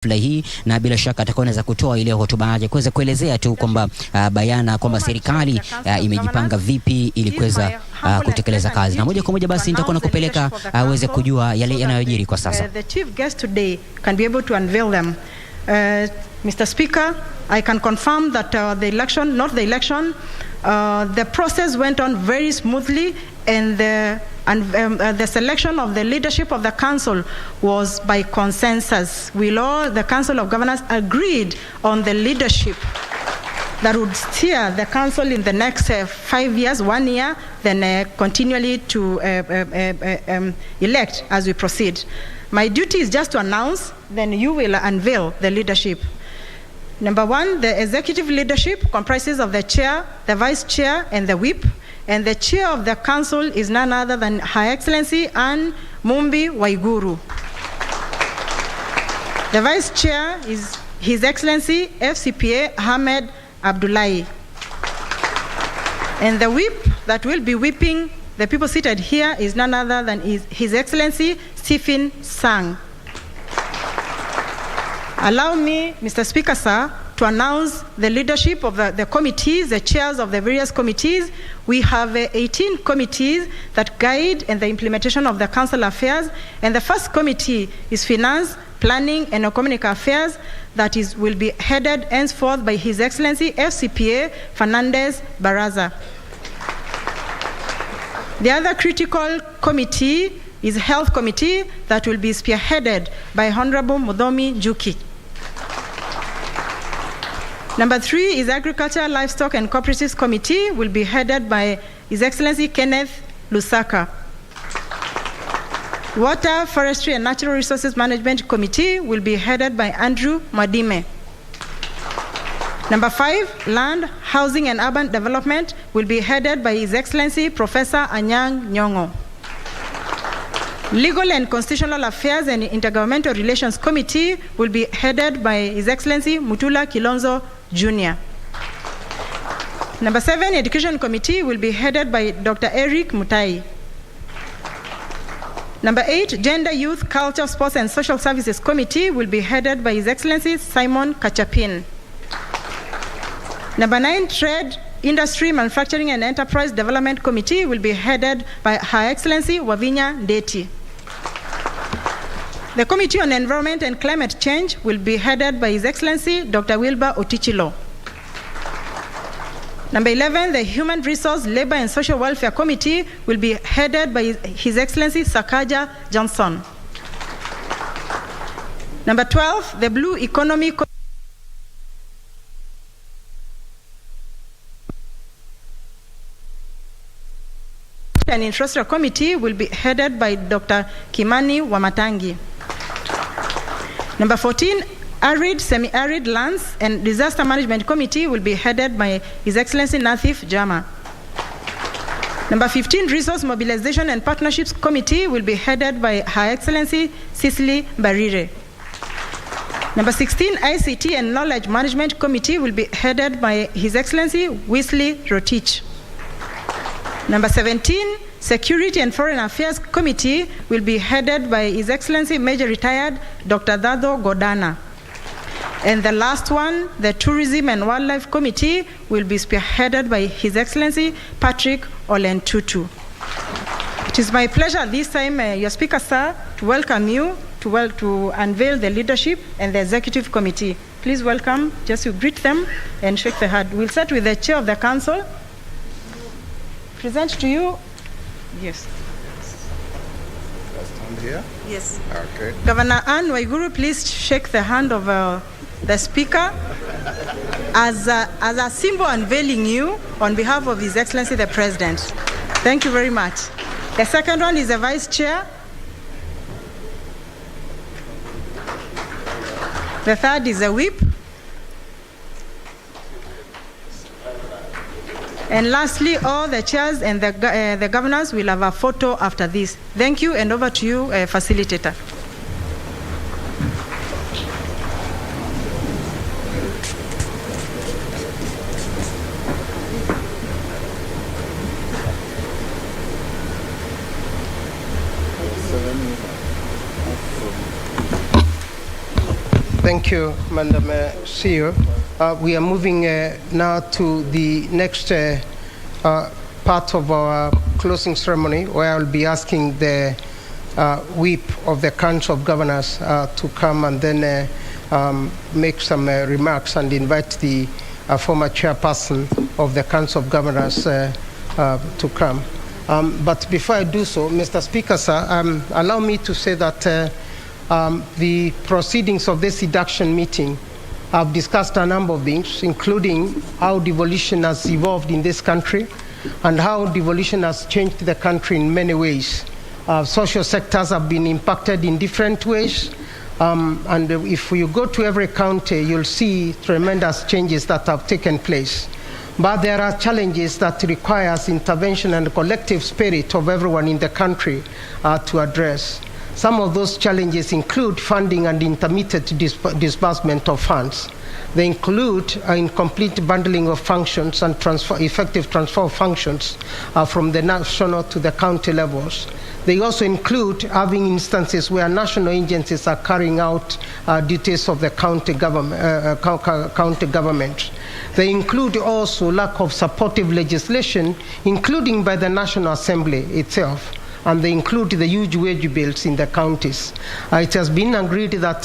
hafla hii, na bila shaka atakuwa anaweza kutoa ile hotuba yake kuweza kuelezea tu kwamba bayana kwamba serikali imejipanga vipi ili kuweza kutekeleza kazi. Na moja kwa moja basi nitakuwa nakupeleka uweze kujua yale yanayojiri kwa sasa. The chief guest today can be able to unveil them. Mr. Speaker, I can confirm that the process went on very smoothly, and the selection of the leadership of the council was by consensus. The Council of Governors agreed on the leadership that would steer the council in the next 5 years, 1 year, then continually to elect as we proceed. My duty is just to announce, then you will unveil the leadership. Number one, the executive leadership comprises of the chair, the vice chair, and the whip. And the chair of the council is none other than Her Excellency Anne Mumbi Waiguru. The vice chair is His Excellency FCPA Ahmed Abdullahi. And the whip that will be whipping the people seated here is none other than His Excellency Stephen Sang. Allow me, Mr. Speaker, sir, to announce the leadership of the committees, the chairs of the various committees. We have 18 committees that guide and the implementation of the council affairs. And the first committee is Finance, Planning, and Economic Affairs that will be headed henceforth by His Excellency FCPA Fernandez Baraza. The other critical committee is Health Committee that will be spearheaded by Honorable Mudomi Juki. Number 3 is Agriculture, Livestock, and Cooperatives Committee will be headed by His Excellency Kenneth Lusaka. Water, Forestry, and Natural Resources Management Committee will be headed by Andrew Madime. Number 5, Land, Housing, and Urban Development will be headed by His Excellency Professor Anyang' Nyong'o. Legal and Constitutional Affairs and Intergovernmental Relations Committee will be headed by His Excellency Mutula Kilonzo Jr. Number 7, Education Committee will be headed by Dr. Eric Mutai. Number 8, Gender, Youth, Culture, Sports, and Social Services Committee will be headed by His Excellency Simon Kachapin. Number 9, Trade, Industry, Manufacturing, and Enterprise Development Committee will be headed by Her Excellency Wavinya Ndeti. The Committee on Environment and Climate Change will be headed by His Excellency Dr. Wilbur Otichilo. Number 11, the Human Resource, Labor, and Social Welfare Committee will be headed by His Excellency Sakaja Johnson. Number 12, the Blue Economy and Infrastructure Committee will be headed by Dr. Kimani Wamatangi. Number 14, Arid, Semi-Arid Lands and Disaster Management Committee will be headed by His Excellency Nathif Jama. Number 15, Resource Mobilization and Partnerships Committee will be headed by Her Excellency Cicely Barire. Number 16, ICT and Knowledge Management Committee will be headed by His Excellency Wesley Rotich. Number 17, Security and Foreign Affairs Committee will be headed by His Excellency Major Retired Dr. Dado Godana. And the last one, the Tourism and Wildlife Committee will be spearheaded by His Excellency Patrick Olentutu. It is my pleasure this time, your Speaker, sir, to welcome you to unveil the leadership and the Executive Committee. Please welcome, just to greet them and shake the hand. We'll start with the Chair of the Council. Present to you. Yes. Stand here? Yes. Okay. Governor Anne Waiguru, please shake the hand of the Speaker as a symbol unveiling you on behalf of His Excellency the President. Thank you very much. The second one is the Vice Chair. The third is the Whip. And lastly, all the chairs and the governors will have a photo after this. Thank you, and over to you, Facilitator. Thank you, Madam CEO. We are moving now to the next part of our closing ceremony, where I'll be asking the whip of the Council of Governors to come and then make some remarks and invite the former chairperson of the Council of Governors to come. But before I do so, Mr. Speaker, sir, allow me to say that the proceedings of this induction meeting have discussed a number of things, including how devolution has evolved in this country and how devolution has changed the country in many ways. Social sectors have been impacted in different ways. And if you go to every county, you'll see tremendous changes that have taken place. But there are challenges that requires intervention and collective spirit of everyone in the country to address. Some of those challenges include funding and intermittent disbursement of funds. They include incomplete bundling of functions and effective transfer of functions from the national to the county levels. They also include having instances where national agencies are carrying out duties of the county government. They include also lack of supportive legislation, including by the National Assembly itself. And they include the huge wage bills in the counties. It has been agreed that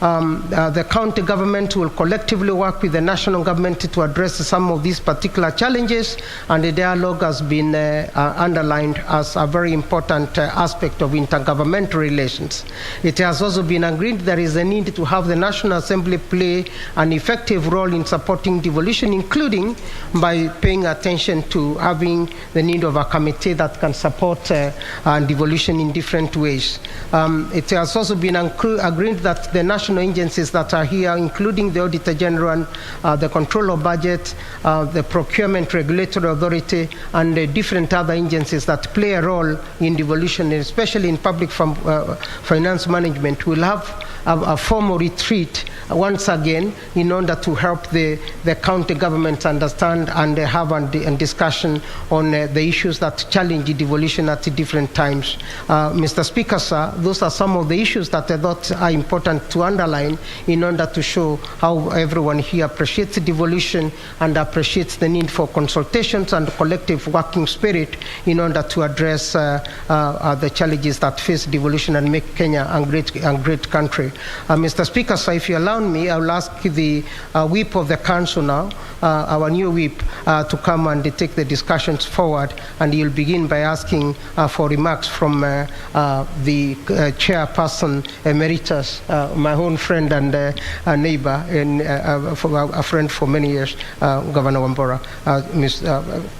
the county government will collectively work with the national government to address some of these particular challenges, and the dialogue has been underlined as a very important aspect of intergovernmental relations. It has also been agreed there is a need to have the National Assembly play an effective role in supporting devolution, including by paying attention to having the need of a committee that can support devolution in different ways. It has also been agreed that the national agencies that are here, including the Auditor General, the Control of Budget, the Procurement Regulatory Authority, and the different other agencies that play a role in devolution, especially in public finance management, will have a formal retreat once again in order to help the county governments understand and have a discussion on the issues that challenge devolution at different times. Mr. Speaker, sir, those are some of the issues that I thought are important to underline in order to show how everyone here appreciates devolution and appreciates the need for consultations and collective working spirit in order to address the challenges that face devolution and make Kenya a great country. Mr. Speaker, sir, if you allow me, I will ask the whip of the council now, our new whip, to come and take the discussions forward, and he'll begin by asking for remarks from the chairperson emeritus, my own friend and a neighbor, and a friend for many years, Governor Wambora,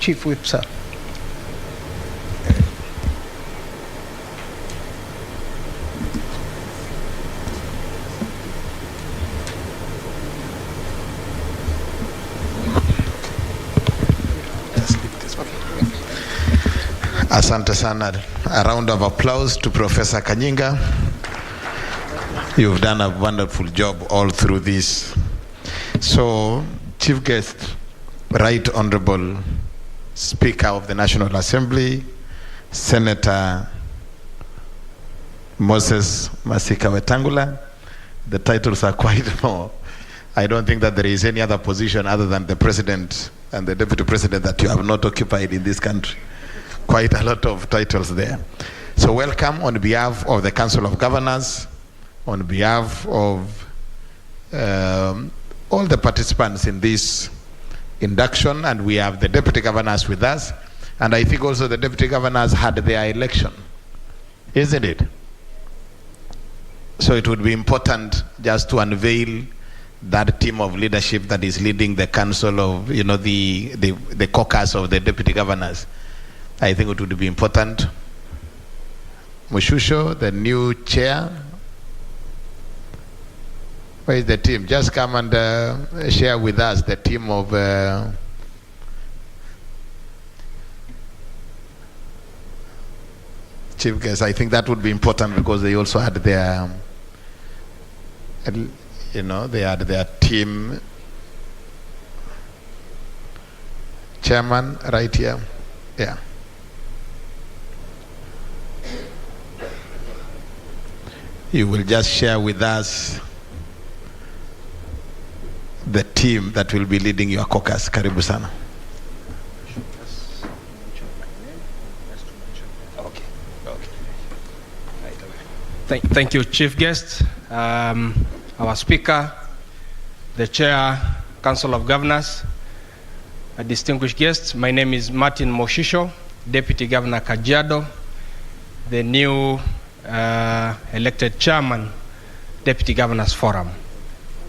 Chief Whip, sir. Asante sana. A round of applause to Professor Kanyinga. You've done a wonderful job all through this. So, Chief Guest, Right Honorable Speaker of the National Assembly, Senator Moses Masika Wetangula. The titles are quite more. I don't think that there is any other position other than the President and the Deputy President that you have not occupied in this country. Quite a lot of titles there. So welcome on behalf of the Council of Governors, on behalf of all the participants in this induction, and we have the Deputy Governors with us, and I think also the Deputy Governors had their election, isn't it? So it would be important just to unveil that team of leadership that is leading the Council of, the caucus of the Deputy Governors. I think it would be important. Mushusho, the new chair. Where is the team? Just come and share with us the team of chief guests. I think that would be important because they also had their, they had their team chairman right here. Yeah. You will just share with us the team that will be leading your caucus. Karibu sana. Thank you, Chief Guest, our Speaker, the Chair, Council of Governors, distinguished guests. My name is Martin Moshisho, Deputy Governor Kajiado, the new elected Chairman, Deputy Governors Forum.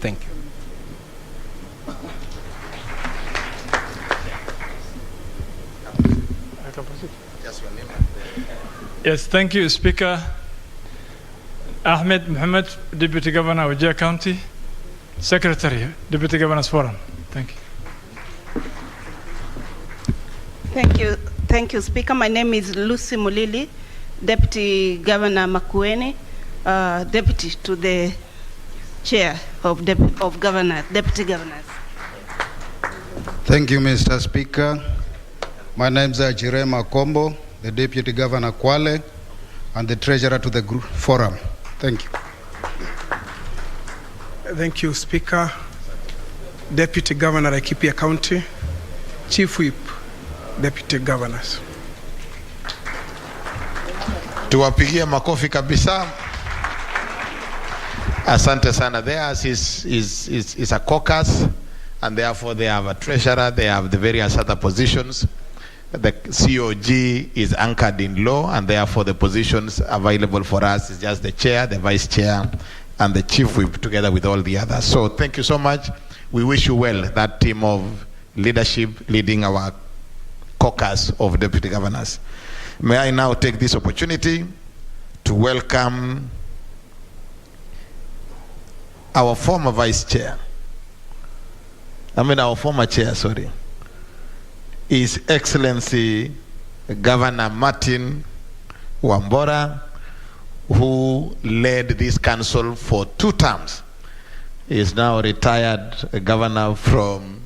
Thank you. Yes, thank you, Speaker. Ahmed Mohammed, Deputy Governor of Wajir County, Secretary, Deputy Governors Forum. Thank you. Thank you, Speaker. My name is Lucy Mulili, Deputy Governor Makueni, Deputy to the Chair of Deputy Governors. Thank you, Mr. Speaker. My name is Jirema Kombo, the Deputy Governor Kwale, and the Treasurer to the group forum. Thank you. Thank you, Speaker. Deputy Governor Laikipia County, Chief Whip, Deputy Governors. Tuwapigie makofi kabisa. Asante sana. Theirs is a caucus, and therefore they have a treasurer, they have the various other positions. The COG is anchored in law, and therefore the positions available for us is just the chair, the vice chair, and the chief whip together with all the others. So thank you so much. We wish you well, that team of leadership leading our caucus of deputy governors. May I now take this opportunity to welcome our former vice chair. Our former chair, sorry. His Excellency Governor Martin Wambora, who led this council for 2 terms. He is now a retired governor from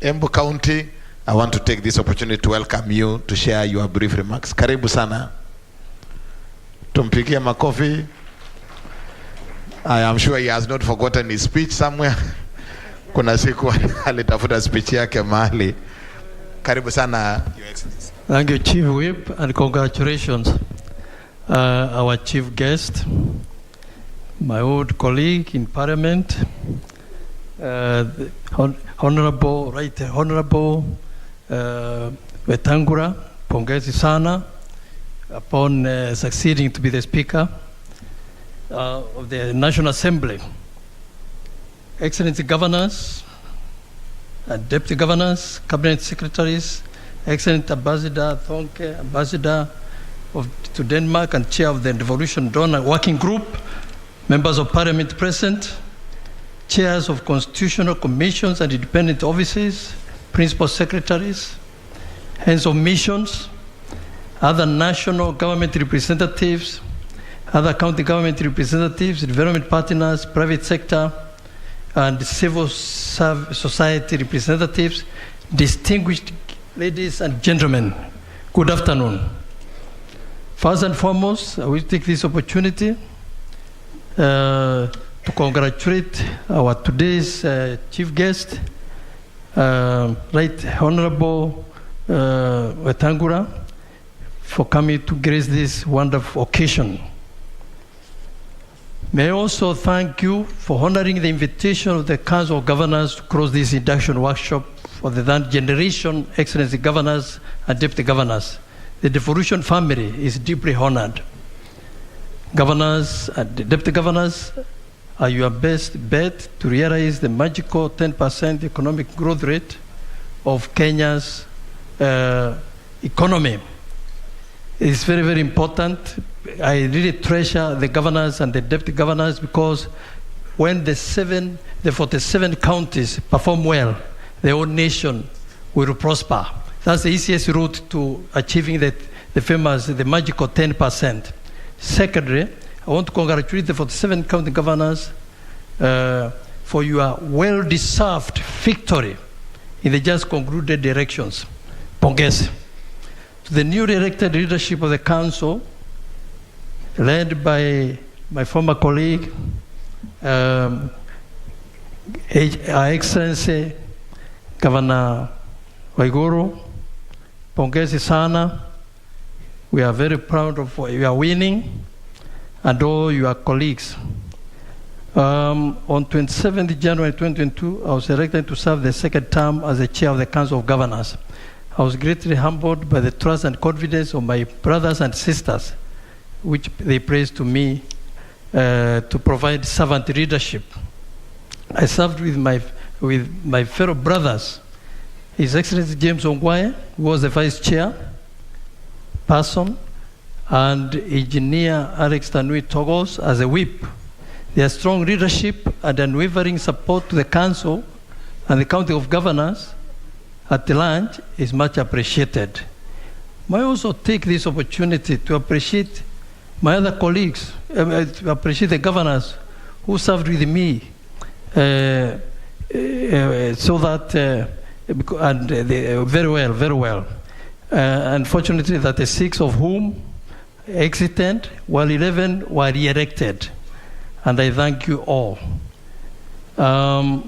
Embu County. I want to take this opportunity to welcome you to share your brief remarks. Karibu sana. Tumpigie makofi. I am sure he has not forgotten his speech somewhere. Kuna siku alitafuta speech yake mahali. Karibu sana, Your Excellency. Thank you, Chief Whip, and congratulations, our chief guest, my old colleague in Parliament, Honorable Wetangula, pongezi sana upon succeeding to be the Speaker of the National Assembly. Excellency Governors, Deputy Governors, Cabinet Secretaries, Excellent Ambassador Thonke, Ambassador to Denmark and Chair of the Revolution Dawn Working Group, Members of Parliament present, Chairs of Constitutional Commissions and Independent Offices, Principal Secretaries, Heads of Missions, other national government representatives, other county government representatives, development partners, private sector, and civil society representatives, distinguished ladies and gentlemen, good afternoon. First and foremost, I will take this opportunity to congratulate our today's chief guest, Right Honorable Wetangula, for coming to grace this wonderful occasion. May I also thank you for honoring the invitation of the Council of Governors to close this induction workshop for the third generation Excellency Governors and Deputy Governors. The devolution family is deeply honored. Governors and Deputy Governors are your best bet to realize the magical 10% economic growth rate of Kenya's economy. It is very, very important. I really treasure the governors and the deputy governors, because when the 47 counties perform well, the whole nation will prosper. That's the easiest route to achieving the magical 10%. Secondly, I want to congratulate the 47 county governors for your well-deserved victory in the just concluded elections. Pongezi. To the newly elected leadership of the council, led by my former colleague, Her Excellency Governor Waiguru, pongezi sana. We are very proud of what you are winning, and all your colleagues. On 27th January 2022, I was elected to serve the second term as the chair of the Council of Governors. I was greatly humbled by the trust and confidence of my brothers and sisters, which they placed to me to provide servant leadership. I served with my fellow brothers, His Excellency James Ongwae, who was the vice chair person, and Engineer Alex Tanui Togos as a whip. Their strong leadership and unwavering support to the Council and the County of Governors at large is much appreciated. May I also take this opportunity to appreciate my other colleagues, to appreciate the governors who served with me, so that, and very well. Unfortunately, that the 6 of whom exited, while 11 were re-elected. And I thank you all. Now,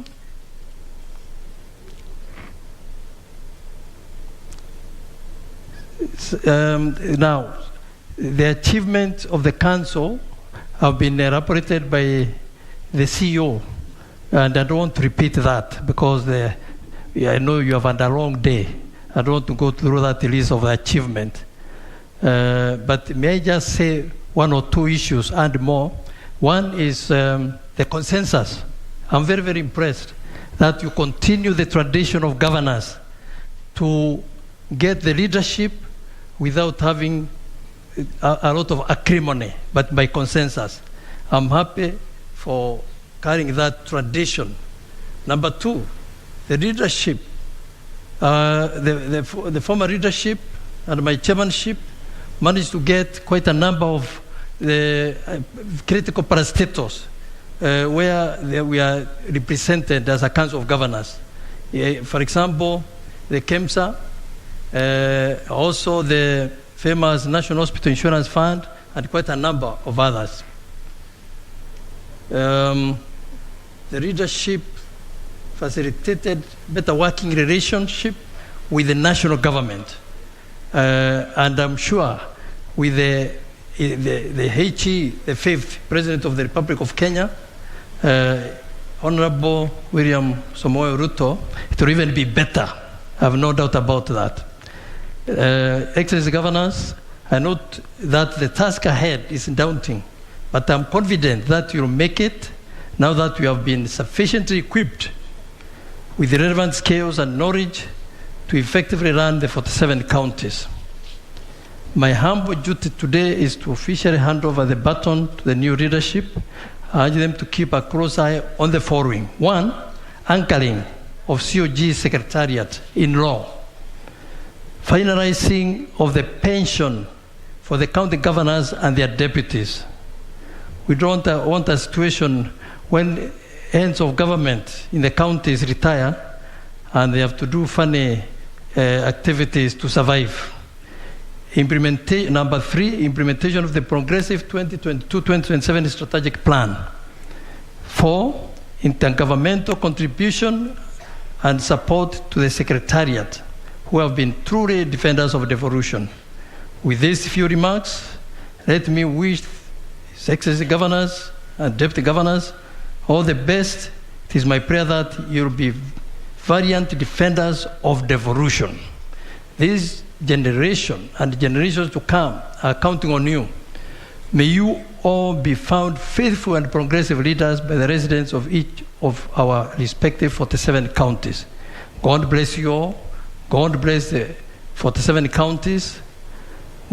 the achievements of the Council have been elaborated by the CEO, and I don't want to repeat that because I know you have had a long day. I don't want to go through that list of achievement. But may I just say one or two issues and more. One is the consensus. I'm very, very impressed that you continue the tradition of governors to get the leadership without having a lot of acrimony, but by consensus. I'm happy for carrying that tradition. Number two, the leadership, the former leadership and my chairmanship managed to get quite a number of the critical parastatals where we are represented as a Council of Governors. For example, the KEMSA, also the famous National Hospital Insurance Fund, and quite a number of others. The leadership facilitated better working relationship with the national government. And I'm sure with the HE, the 5th President of the Republic of Kenya, Honorable William Samoei Ruto, it will even be better. I have no doubt about that. Excellency Governors, I note that the task ahead is daunting, but I'm confident that you'll make it now that you have been sufficiently equipped with the relevant skills and knowledge to effectively run the 47 counties. My humble duty today is to officially hand over the baton to the new leadership. I urge them to keep a close eye on the following. 1, anchoring of COG Secretariat in law. Finalizing of the pension for the county governors and their deputies. We don't want a situation when heads of government in the counties retire and they have to do funny activities to survive. Number 3, implementation of the progressive 2022-2027 strategic plan. 4, intergovernmental contribution and support to the Secretariat, who have been truly defenders of devolution. With these few remarks, let me wish His Excellency Governors and Deputy Governors all the best. It is my prayer that you'll be valiant defenders of devolution. This generation and generations to come are counting on you. May you all be found faithful and progressive leaders by the residents of each of our respective 47 counties. God bless you all. God bless the 47 counties.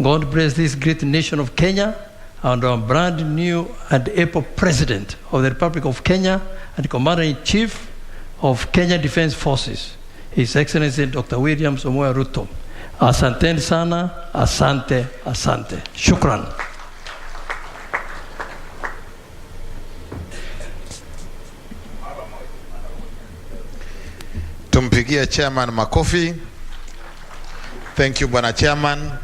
God bless this great nation of Kenya and our brand new and able President of the Republic of Kenya and Commander-in-Chief of Kenya Defense Forces, His Excellency Dr. William Samoei Ruto. Asante sana, asante, asante. Shukran. Tumpigie chairman makofi. Thank you, Bwana Chairman.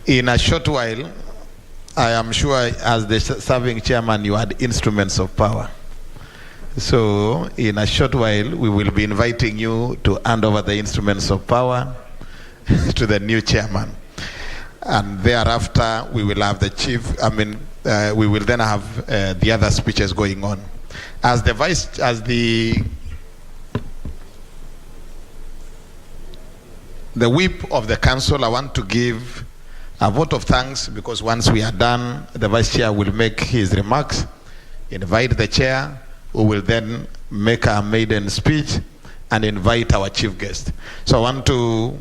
In a short while, I am sure as the serving chairman, you had instruments of power. So in a short while, we will be inviting you to hand over the instruments of power to the new chairman. And thereafter, we will have the chief, we will then have the other speeches going on. As the whip of the council, I want to give a vote of thanks, because once we are done, the vice chair will make his remarks, invite the chair, who will then make our maiden speech and invite our chief guest. So I want to,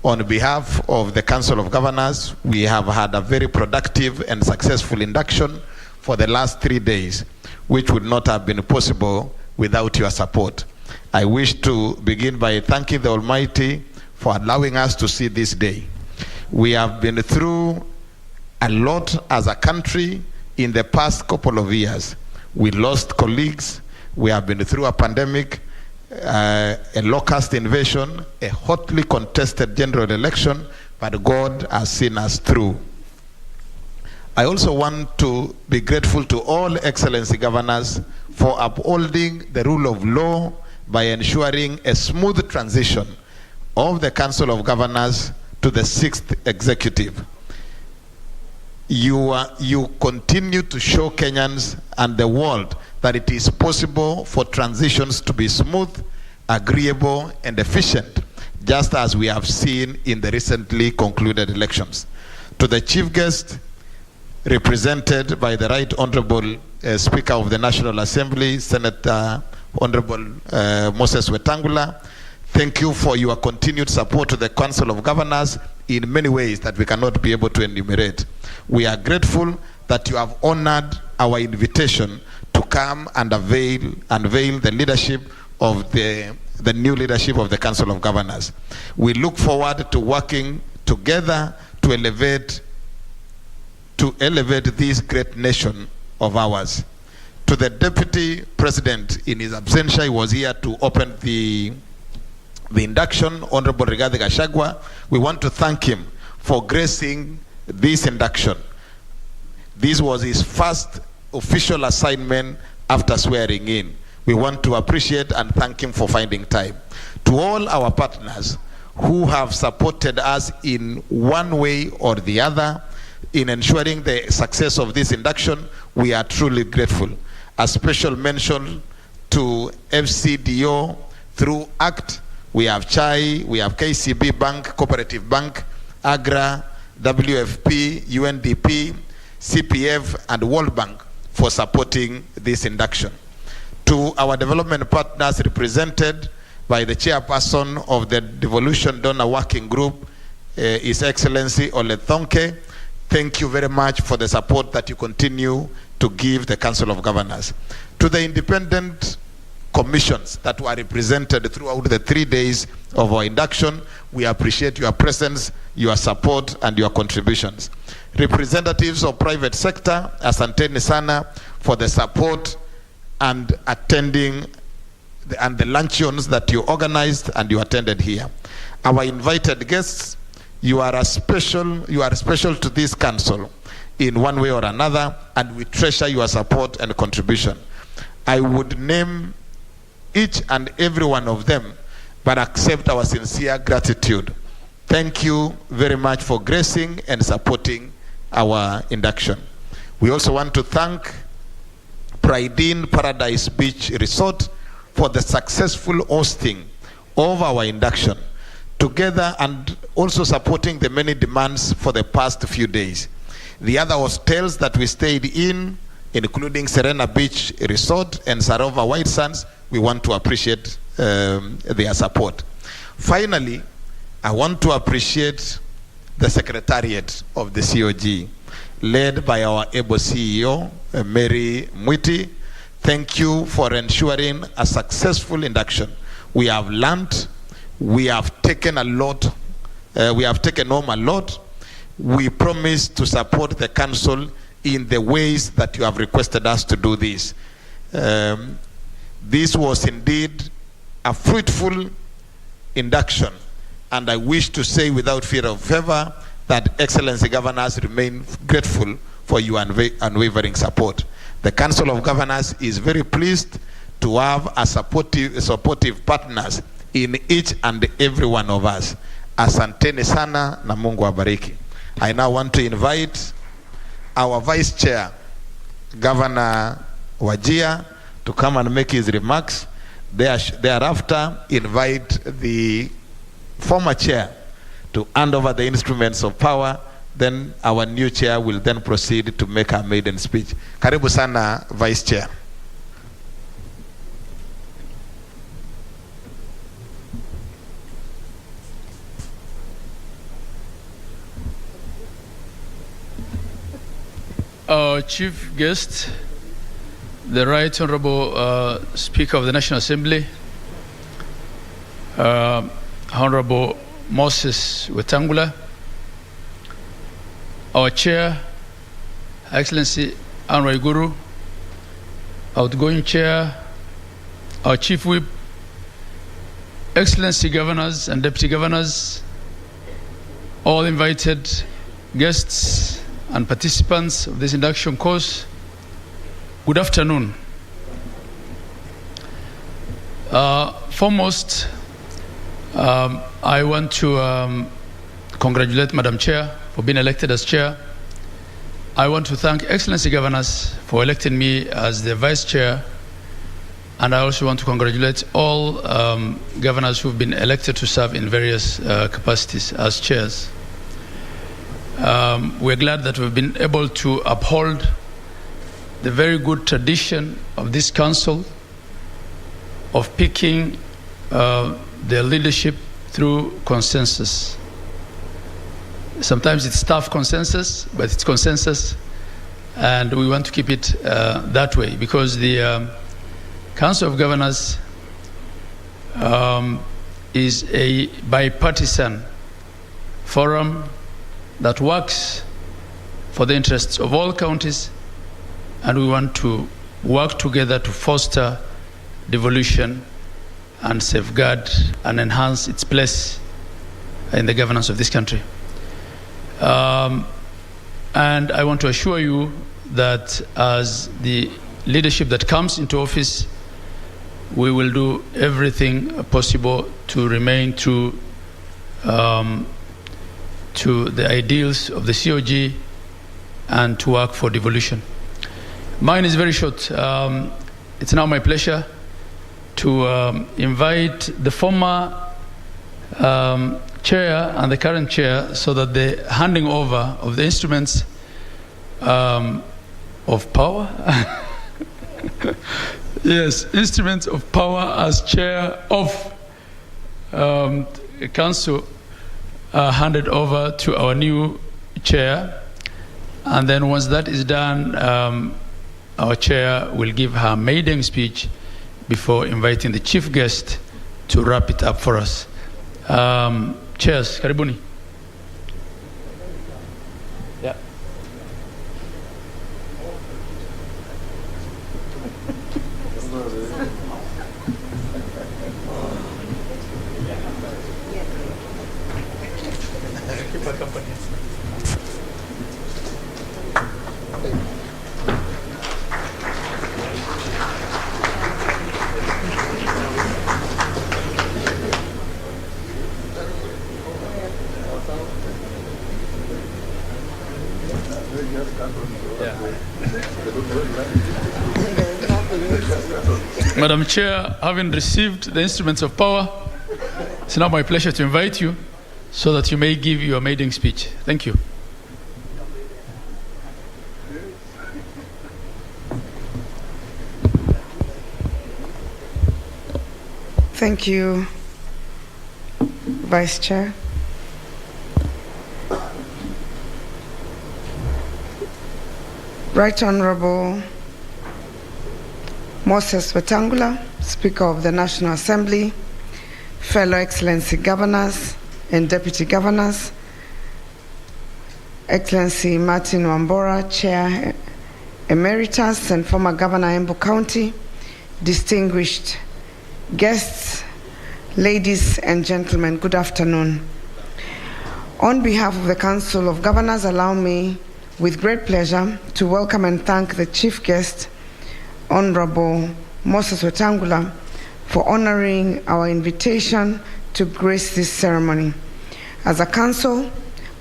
on behalf of the Council of Governors, we have had a very productive and successful induction for the last 3 days, which would not have been possible without your support. I wish to begin by thanking the Almighty for allowing us to see this day. We have been through a lot as a country in the past couple of years. We lost colleagues. We have been through a pandemic, a locust invasion, a hotly contested general election, but God has seen us through. I also want to be grateful to all Excellency Governors for upholding the rule of law by ensuring a smooth transition of the Council of Governors to the 6th Executive. You continue to show Kenyans and the world that it is possible for transitions to be smooth, agreeable, and efficient, just as we have seen in the recently concluded elections. To the chief guest, represented by the Right Honorable Speaker of the National Assembly, Senator Honorable Moses Wetangula, thank you for your continued support to the Council of Governors in many ways that we cannot be able to enumerate. We are grateful that you have honored our invitation to come and unveil the leadership of the new leadership of the Council of Governors. We look forward to working together to elevate this great nation of ours. To the Deputy President, in his absentia, he was here to open the induction, Honorable Rigathi Gachagua. We want to thank him for gracing this induction. This was his first official assignment after swearing in. We want to appreciate and thank him for finding time. To all our partners who have supported us in one way or the other in ensuring the success of this induction, we are truly grateful. A special mention to FCDO through ACT. We have CHAI, we have KCB Bank, Cooperative Bank, AGRA, WFP, UNDP, CPF, and World Bank for supporting this induction. To our development partners represented by the chairperson of the Devolution Donor Working Group, His Excellency Ole Thonke, thank you very much for the support that you continue to give the Council of Governors. To the independent commissions that were represented throughout the 3 days of our induction, we appreciate your presence, your support, and your contributions. Representatives of private sector, asanteni sana for the support and attending and the luncheons that you organized and you attended here. Our invited guests, you are special to this council in one way or another, and we treasure your support and contribution. I would name each and every one of them, but accept our sincere gratitude. Thank you very much for gracing and supporting our induction. We also want to thank Pride Inn Paradise Beach Resort for the successful hosting of our induction, together and also supporting the many demands for the past few days. The other hostels that we stayed in, including Serena Beach Resort and Sarova White Sands, we want to appreciate their support. Finally, I want to appreciate the Secretariat of the COG, led by our able CEO, Mary Mwiti. Thank you for ensuring a successful induction. We have learned, we have taken a lot, we have taken home a lot. We promise to support the council in the ways that you have requested us to do this. This was indeed a fruitful induction, and I wish to say without fear of favor that Excellency Governors remain grateful for your unwavering support. The Council of Governors is very pleased to have a supportive partners in each and every one of us. Asanteni sana na Mungu awabariki. I now want to invite our Vice Chair, Governor Wajir, to come and make his remarks. Thereafter, invite the former chair to hand over the instruments of power. Then our new chair will then proceed to make her maiden speech. Karibu sana, Vice Chair. Our chief guest, the Right Honorable Speaker of the National Assembly, Honorable Moses Wetangula, our Chair, Excellency Anne Waiguru, outgoing Chair, our Chief Whip, Excellency Governors and Deputy Governors, all invited guests and participants of this induction course, good afternoon. Foremost, I want to congratulate Madam Chair for being elected as Chair. I want to thank Excellency Governors for electing me as the Vice Chair, and I also want to congratulate all governors who've been elected to serve in various capacities as chairs. We're glad that we've been able to uphold the very good tradition of this council of picking their leadership through consensus. Sometimes it's tough consensus, but it's consensus, and we want to keep it that way, because the Council of Governors is a bipartisan forum that works for the interests of all counties, and we want to work together to foster devolution and safeguard and enhance its place in the governance of this country. And I want to assure you that as the leadership that comes into office, we will do everything possible to remain true to the ideals of the COG and to work for devolution. Mine is very short. It's now my pleasure to invite the former chair and the current chair, so that the handing over of the instruments of power, yes, instruments of power as chair of council handed over to our new chair, and then once that is done, our chair will give her maiden speech before inviting the chief guest to wrap it up for us. Chairs, karibuni. Yeah. Madam Chair, having received the instruments of power, it's now my pleasure to invite you so that you may give your maiden speech. Thank you. Thank you, Vice Chair. Right Honorable Moses Wetangula, Speaker of the National Assembly, fellow Excellency Governors and Deputy Governors, Excellency Martin Wambora, Chair Emeritus and former Governor Embu County, distinguished guests, ladies and gentlemen, good afternoon. On behalf of the Council of Governors, allow me with great pleasure to welcome and thank the chief guest, Honorable Moses Wetangula, for honoring our invitation to grace this ceremony. As a council,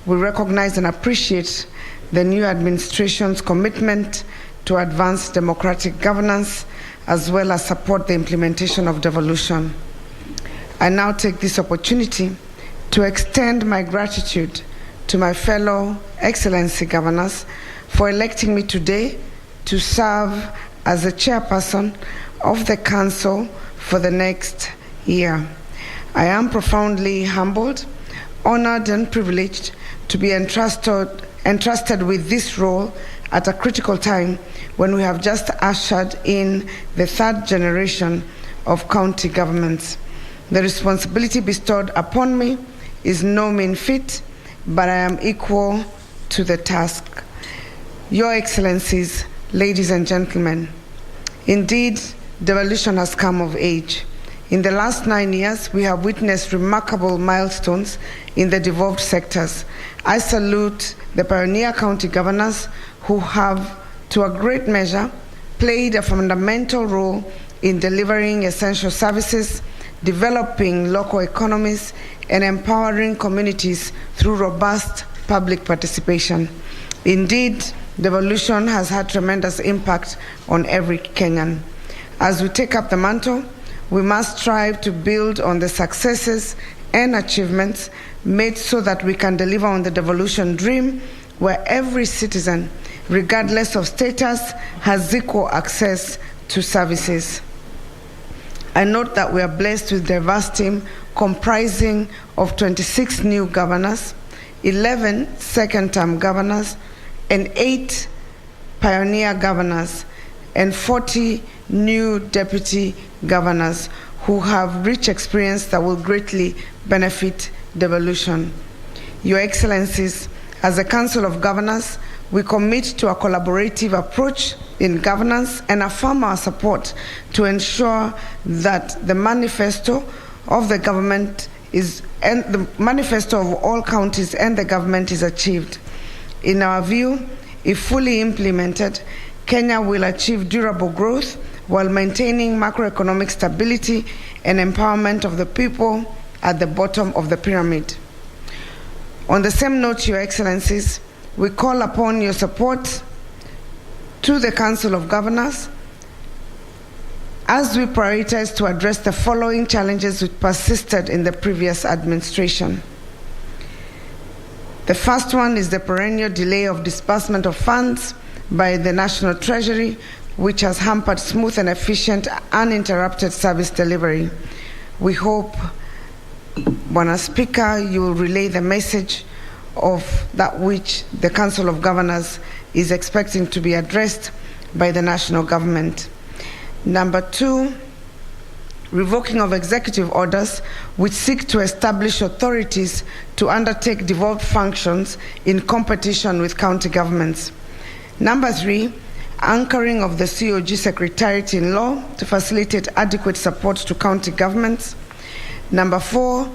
we recognize and appreciate the new administration's commitment to advance democratic governance as well as support the implementation of devolution. I now take this opportunity to extend my gratitude to my fellow Excellency governors for electing me today to serve as the chairperson of the council for the next year. I am profoundly humbled, honored, and privileged to be entrusted with this role at a critical time when we have just ushered in the third generation of county governments. The responsibility bestowed upon me is no mean feat, but I am equal to the task. Your Excellencies, ladies and gentlemen, indeed, devolution has come of age. In the last 9 years, we have witnessed remarkable milestones in the devolved sectors. I salute the pioneer county governors who have, to a great measure, played a fundamental role in delivering essential services, developing local economies, and empowering communities through robust public participation. Indeed, devolution has had tremendous impact on every Kenyan. As we take up the mantle, we must strive to build on the successes and achievements made so that we can deliver on the devolution dream where every citizen, regardless of status, has equal access to services. I note that we are blessed with a diverse team comprising of 26 new governors, 11 second-term governors, and 8 pioneer governors, and 40 new deputy governors who have rich experience that will greatly benefit devolution. Your Excellencies, as a Council of Governors, we commit to a collaborative approach in governance and affirm our support to ensure that the manifesto of the government and the manifesto of all counties and the government is achieved. In our view, if fully implemented, Kenya will achieve durable growth while maintaining macroeconomic stability and empowerment of the people at the bottom of the pyramid. On the same note, Your Excellencies, we call upon your support to the Council of Governors as we prioritize to address the following challenges which persisted in the previous administration. The first one is the perennial delay of disbursement of funds by the National Treasury, which has hampered smooth and efficient, uninterrupted service delivery. We hope, Bwana Speaker, you will relay the message of that which the Council of Governors is expecting to be addressed by the national government. Number 2, revoking of executive orders which seek to establish authorities to undertake devolved functions in competition with county governments. Number 3, anchoring of the COG Secretariat in law to facilitate adequate support to county governments. Number 4,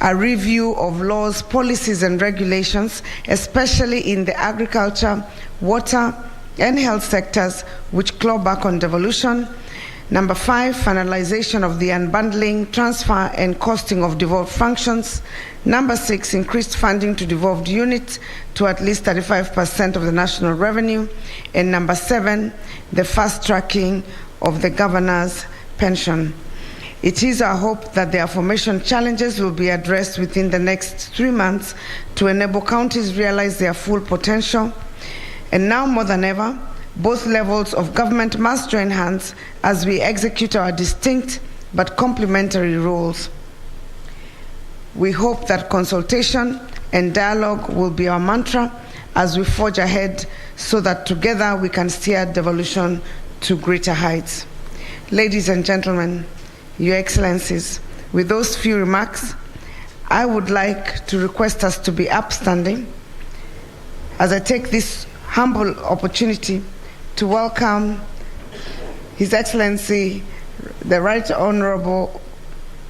a review of laws, policies, and regulations, especially in the agriculture, water, and health sectors, which claw back on devolution. Number 5, finalization of the unbundling, transfer, and costing of devolved functions. Number 6, increased funding to devolved units to at least 35% of the national revenue. And number 7, the fast tracking of the governor's pension. It is our hope that the aforementioned challenges will be addressed within the next 3 months to enable counties realize their full potential. And now more than ever, both levels of government must join hands as we execute our distinct but complementary roles. We hope that consultation and dialogue will be our mantra as we forge ahead so that together we can steer devolution to greater heights. Ladies and gentlemen, Your Excellencies, with those few remarks, I would like to request us to be upstanding as I take this humble opportunity to welcome His Excellency, the Right Honorable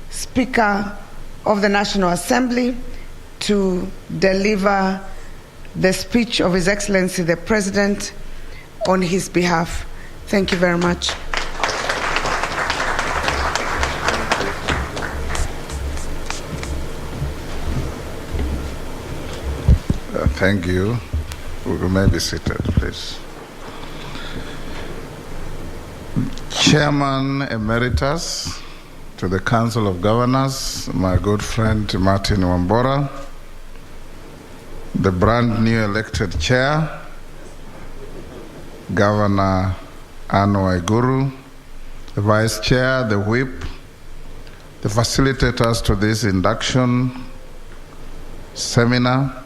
Speaker of the National Assembly, to deliver the speech of His Excellency, the President, on his behalf. Thank you very much. Thank you. We may be seated, please. Chairman Emeritus to the Council of Governors, my good friend Martin Wambora, the brand new elected chair, Governor Anne Waiguru, the vice chair, the whip, the facilitators to this induction seminar,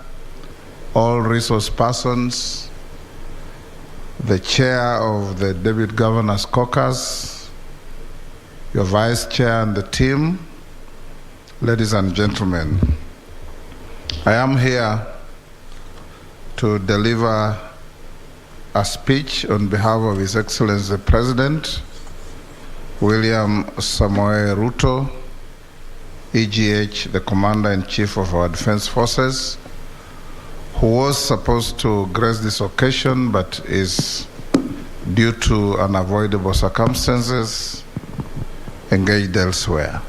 all resource persons, the chair of the Deputy Governor's Caucus, your vice chair and the team, ladies and gentlemen, I am here to deliver a speech on behalf of His Excellency the President, William Samoei Ruto, EGH, the Commander-in-Chief of our Defense Forces, who was supposed to grace this occasion but is, due to unavoidable circumstances, engaged elsewhere.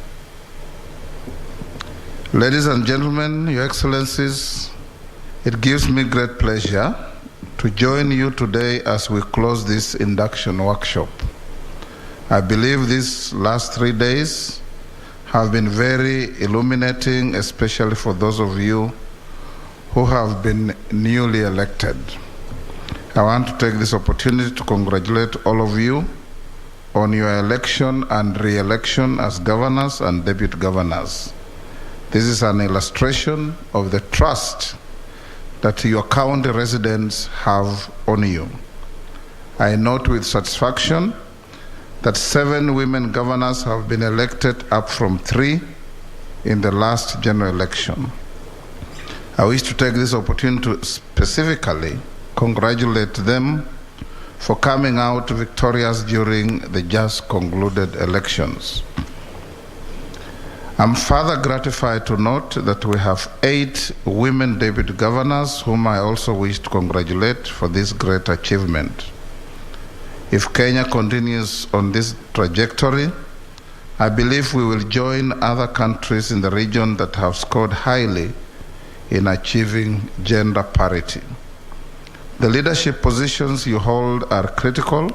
Ladies and gentlemen, Your Excellencies, it gives me great pleasure to join you today as we close this induction workshop. I believe these last 3 days have been very illuminating, especially for those of you who have been newly elected. I want to take this opportunity to congratulate all of you on your election and re-election as governors and deputy governors. This is an illustration of the trust that your county residents have on you. I note with satisfaction that 7 women governors have been elected, up from 3 in the last general election. I wish to take this opportunity to specifically congratulate them for coming out victorious during the just concluded elections. I'm further gratified to note that we have 8 women deputy governors whom I also wish to congratulate for this great achievement. If Kenya continues on this trajectory, I believe we will join other countries in the region that have scored highly in achieving gender parity. The leadership positions you hold are critical,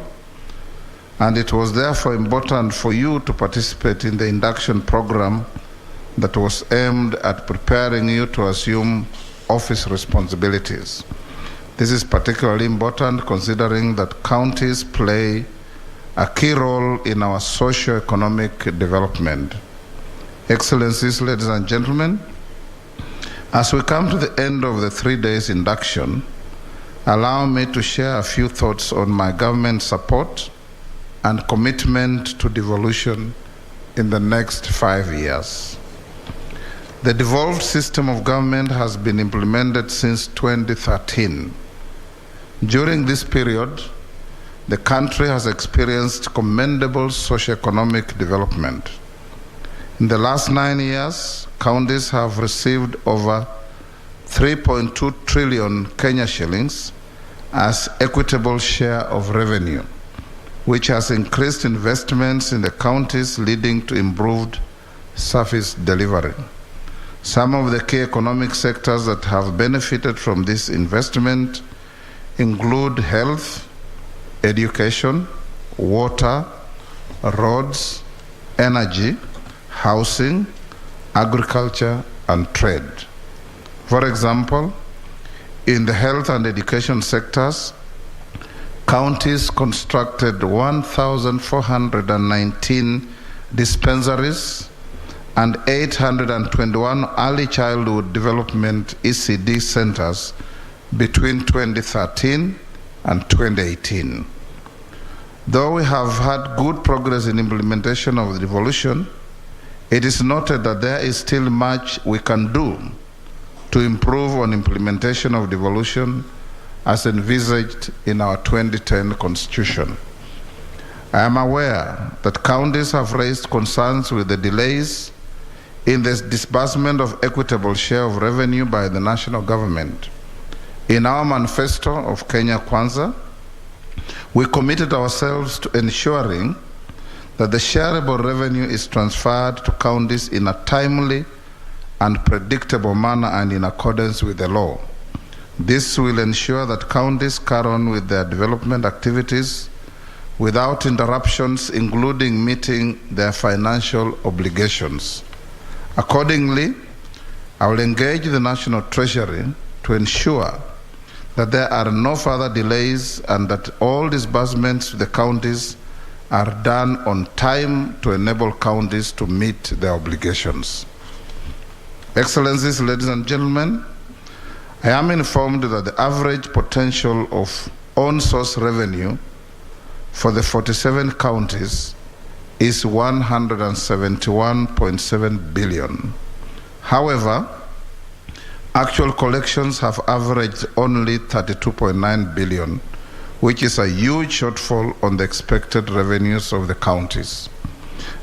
and it was therefore important for you to participate in the induction program that was aimed at preparing you to assume office responsibilities. This is particularly important considering that counties play a key role in our socio-economic development. Excellencies, ladies and gentlemen, as we come to the end of the 3 days induction, allow me to share a few thoughts on my government's support and commitment to devolution in the next 5 years. The devolved system of government has been implemented since 2013. During this period, the country has experienced commendable socio-economic development. In the last 9 years, counties have received over 3.2 trillion Kenya shillings as equitable share of revenue, which has increased investments in the counties, leading to improved service delivery. Some of the key economic sectors that have benefited from this investment include health, education, water, roads, energy, housing, agriculture, and trade. For example, in the health and education sectors, counties constructed 1,419 dispensaries and 821 early childhood development ECD centers between 2013 and 2018. Though we have had good progress in implementation of the devolution, it is noted that there is still much we can do to improve on implementation of devolution as envisaged in our 2010 Constitution. I am aware that counties have raised concerns with the delays in the disbursement of equitable share of revenue by the national government. In our manifesto of Kenya Kwanza, we committed ourselves to ensuring that the shareable revenue is transferred to counties in a timely and predictable manner and in accordance with the law. This will ensure that counties carry on with their development activities without interruptions, including meeting their financial obligations. Accordingly, I will engage the National Treasury to ensure that there are no further delays and that all disbursements to the counties are done on time to enable counties to meet their obligations. Excellencies, ladies and gentlemen, I am informed that the average potential of on-source revenue for the 47 counties is 171.7 billion. However, actual collections have averaged only 32.9 billion, which is a huge shortfall on the expected revenues of the counties.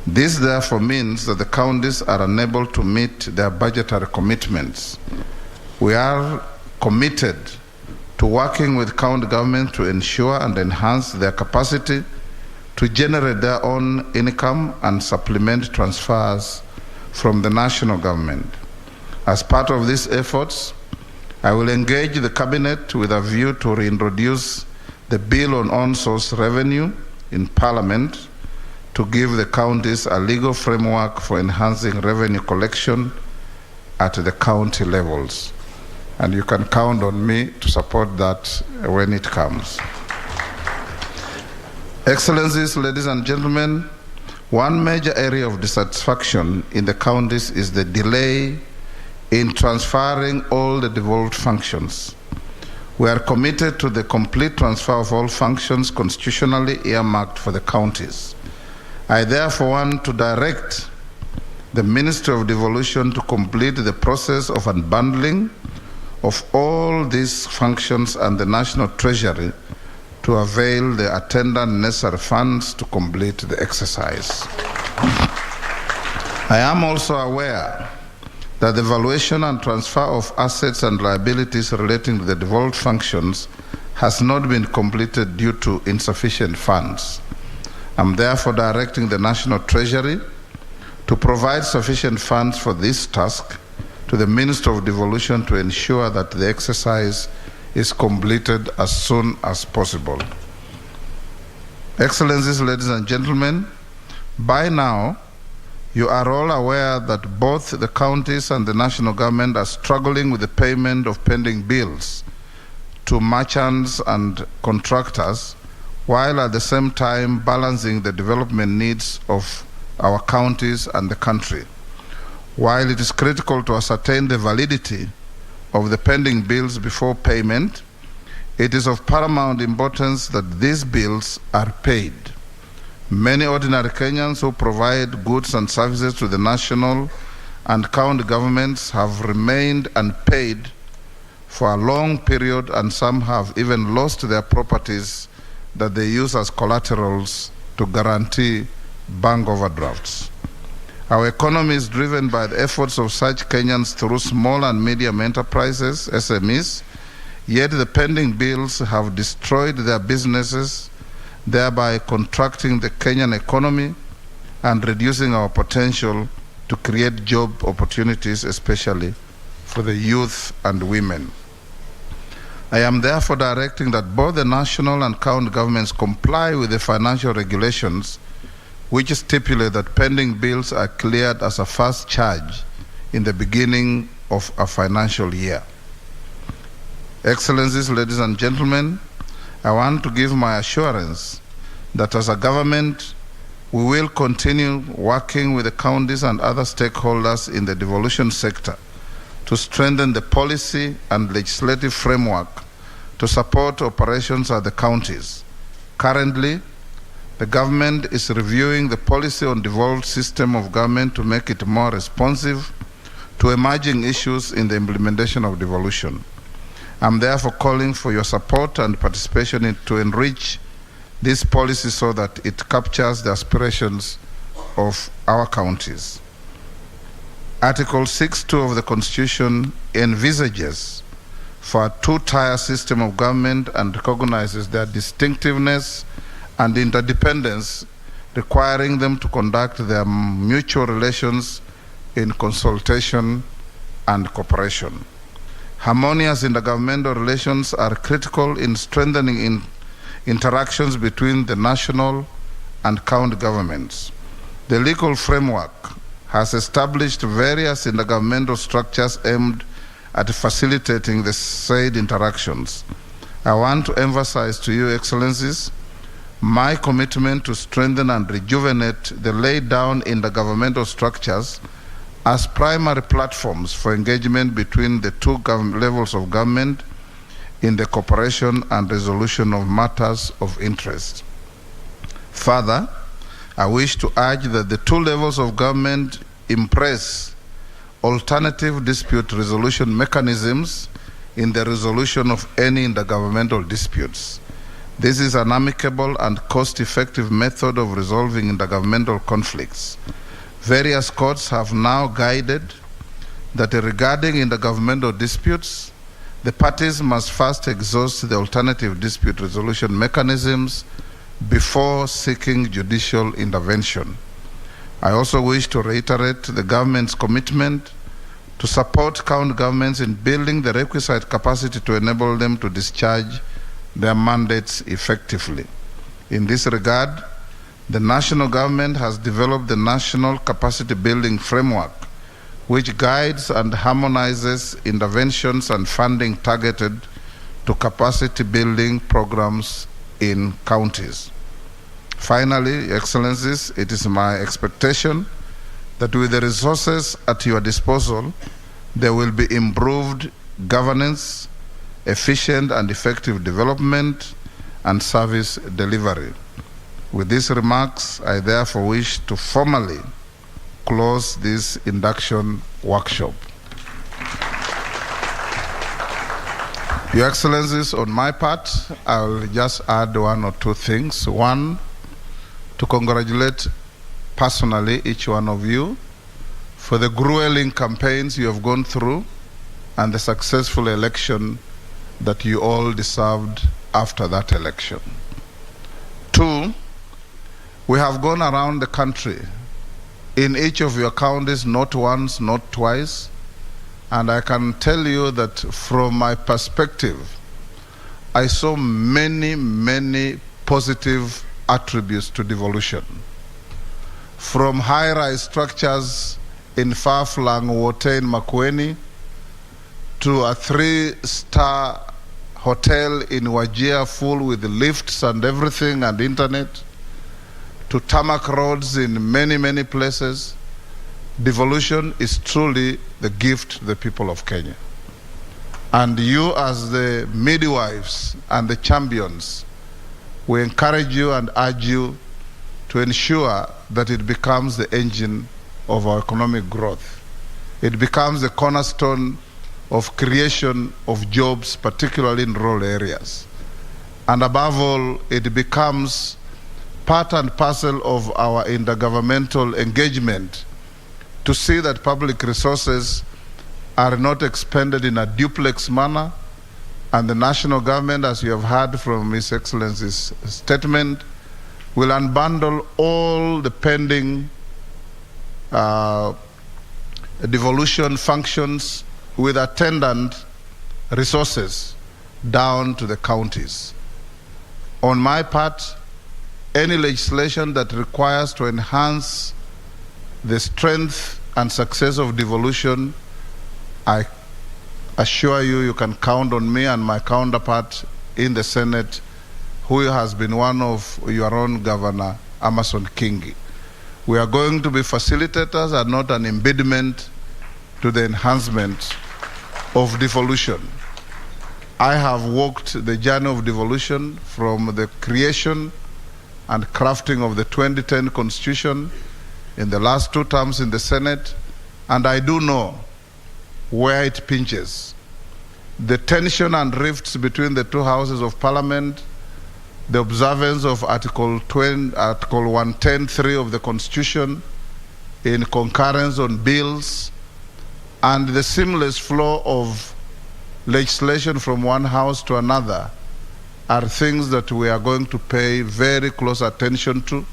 This therefore means that the counties are unable to meet their budgetary commitments. We are committed to working with county government to ensure and enhance their capacity to generate their own income and supplement transfers from the national government. As part of these efforts, I will engage the Cabinet with a view to reintroduce the Bill on On-Source Revenue in Parliament to give the counties a legal framework for enhancing revenue collection at the county levels. And you can count on me to support that when it comes. Excellencies, ladies and gentlemen, one major area of dissatisfaction in the counties is the delay in transferring all the devolved functions. We are committed to the complete transfer of all functions constitutionally earmarked for the counties. I therefore want to direct the Ministry of Devolution to complete the process of unbundling of all these functions and the National Treasury to avail the attendant necessary funds to complete the exercise. I am also aware that the valuation and transfer of assets and liabilities relating to the devolved functions has not been completed due to insufficient funds. I'm therefore directing the National Treasury to provide sufficient funds for this task to the Minister of Devolution to ensure that the exercise is completed as soon as possible. Excellencies, ladies and gentlemen, by now, you are all aware that both the counties and the national government are struggling with the payment of pending bills to merchants and contractors, while at the same time balancing the development needs of our counties and the country. While it is critical to ascertain the validity of the pending bills before payment, it is of paramount importance that these bills are paid. Many ordinary Kenyans who provide goods and services to the national and county governments have remained unpaid for a long period, and some have even lost their properties that they use as collaterals to guarantee bank overdrafts. Our economy is driven by the efforts of such Kenyans through small and medium enterprises, SMEs, yet the pending bills have destroyed their businesses, thereby contracting the Kenyan economy and reducing our potential to create job opportunities, especially for the youth and women. I am therefore directing that both the national and county governments comply with the financial regulations which stipulate that pending bills are cleared as a first charge in the beginning of a financial year. Excellencies, ladies and gentlemen, I want to give my assurance that as a government, we will continue working with the counties and other stakeholders in the devolution sector to strengthen the policy and legislative framework to support operations at the counties. Currently, the government is reviewing the policy on devolved system of government to make it more responsive to emerging issues in the implementation of devolution. I'm therefore calling for your support and participation to enrich this policy so that it captures the aspirations of our counties. Article 6.2 of the Constitution envisages for a two-tier system of government and recognizes their distinctiveness and interdependence, requiring them to conduct their mutual relations in consultation and cooperation. Harmonious intergovernmental relations are critical in strengthening interactions between the national and county governments. The legal framework has established various intergovernmental structures aimed at facilitating the said interactions. I want to emphasize to you, Excellencies, my commitment to strengthen and rejuvenate the laid down intergovernmental structures as primary platforms for engagement between the two levels of government in the cooperation and resolution of matters of interest. Further, I wish to urge that the two levels of government embrace alternative dispute resolution mechanisms in the resolution of any intergovernmental disputes. This is an amicable and cost-effective method of resolving intergovernmental conflicts. Various courts have now guided that regarding intergovernmental disputes, the parties must first exhaust the alternative dispute resolution mechanisms before seeking judicial intervention. I also wish to reiterate the government's commitment to support county governments in building the requisite capacity to enable them to discharge their mandates effectively. In this regard, the national government has developed the National Capacity Building Framework, which guides and harmonizes interventions and funding targeted to capacity building programs in counties. Finally, Excellencies, it is my expectation that with the resources at your disposal, there will be improved governance, efficient and effective development, and service delivery. With these remarks, I therefore wish to formally close this induction workshop. Your Excellencies, on my part, I'll just add one or two things. One, to congratulate personally each one of you for the grueling campaigns you have gone through and the successful election that you all deserved after that election. Two, we have gone around the country in each of your counties, not once, not twice, and I can tell you that from my perspective, I saw many, many positive attributes to devolution. From high-rise structures in far-flung Wote in Makueni to a 3-star hotel in Wajir full with lifts and everything and internet, to tarmac roads in many, many places, devolution is truly the gift to the people of Kenya. And you as the midwives and the champions, we encourage you and urge you to ensure that it becomes the engine of our economic growth. It becomes the cornerstone of creation of jobs, particularly in rural areas. And above all, it becomes part and parcel of our intergovernmental engagement to see that public resources are not expended in a duplex manner, and the national government, as you have heard from His Excellency's statement, will unbundle all the pending devolution functions with attendant resources down to the counties. On my part, any legislation that requires to enhance the strength and success of devolution, I assure you, you can count on me and my counterpart in the Senate, who has been one of your own Governor, Amason Kingi. We are going to be facilitators and not an impediment to the enhancement of devolution. I have walked the journey of devolution from the creation and crafting of the 2010 Constitution in the last 2 terms in the Senate, and I do know where it pinches. The tension and rifts between the 2 houses of Parliament, the observance of Article 110(3) of the Constitution in concurrence on bills, and the seamless flow of legislation from one house to another are things that we are going to pay very close attention to.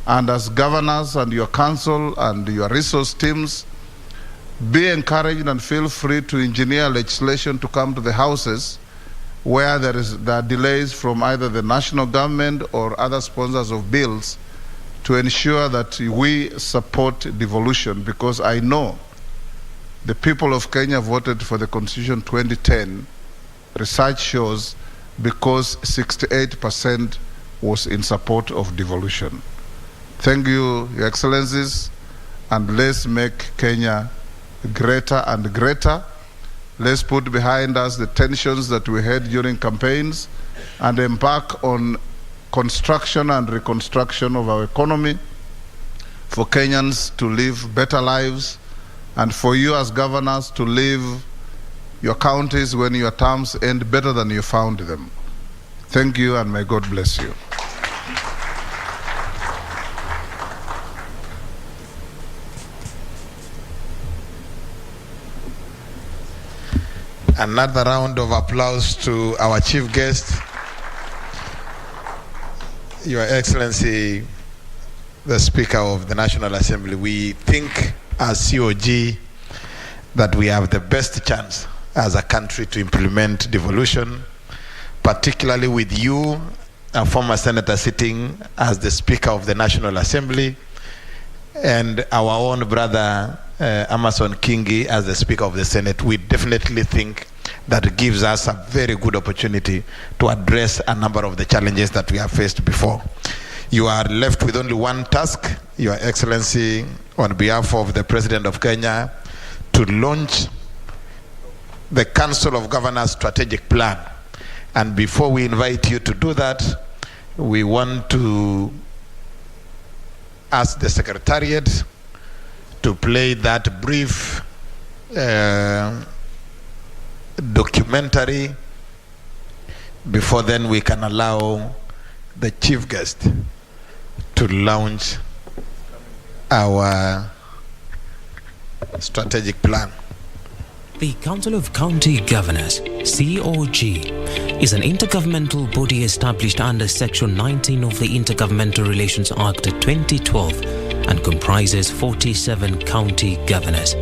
And as governors and your council and your resource teams, be encouraged and feel free to engineer legislation to come to the houses where there are delays from either the national government or other sponsors of bills to ensure that we support devolution, because I know the people of Kenya voted for the Constitution 2010, research shows, because 68% was in support of devolution. Thank you, Your Excellencies, and let's make Kenya greater and greater. Let's put behind us the tensions that we had during campaigns and embark on construction and reconstruction of our economy for Kenyans to live better lives, and for you as governors to live your counties when your terms end better than you found them. Thank you, and may God bless you. Another round of applause to our chief guest, Your Excellency, the Speaker of the National Assembly. We think as COG that we have the best chance as a country to implement devolution, particularly with you, a former senator sitting as the Speaker of the National Assembly, and our own brother Amason Kingi as the Speaker of the Senate. We definitely think that gives us a very good opportunity to address a number of the challenges that we have faced before. You are left with only one task, Your Excellency, on behalf of the President of Kenya, to launch the Council of Governors strategic plan. And before we invite you to do that, we want to ask the Secretariat to play that brief documentary. Before then, we can allow the chief guest to launch our strategic plan. The Council of County Governors, COG, is an intergovernmental body established under Section 19 of the Intergovernmental Relations Act 2012 and comprises 47 county governors.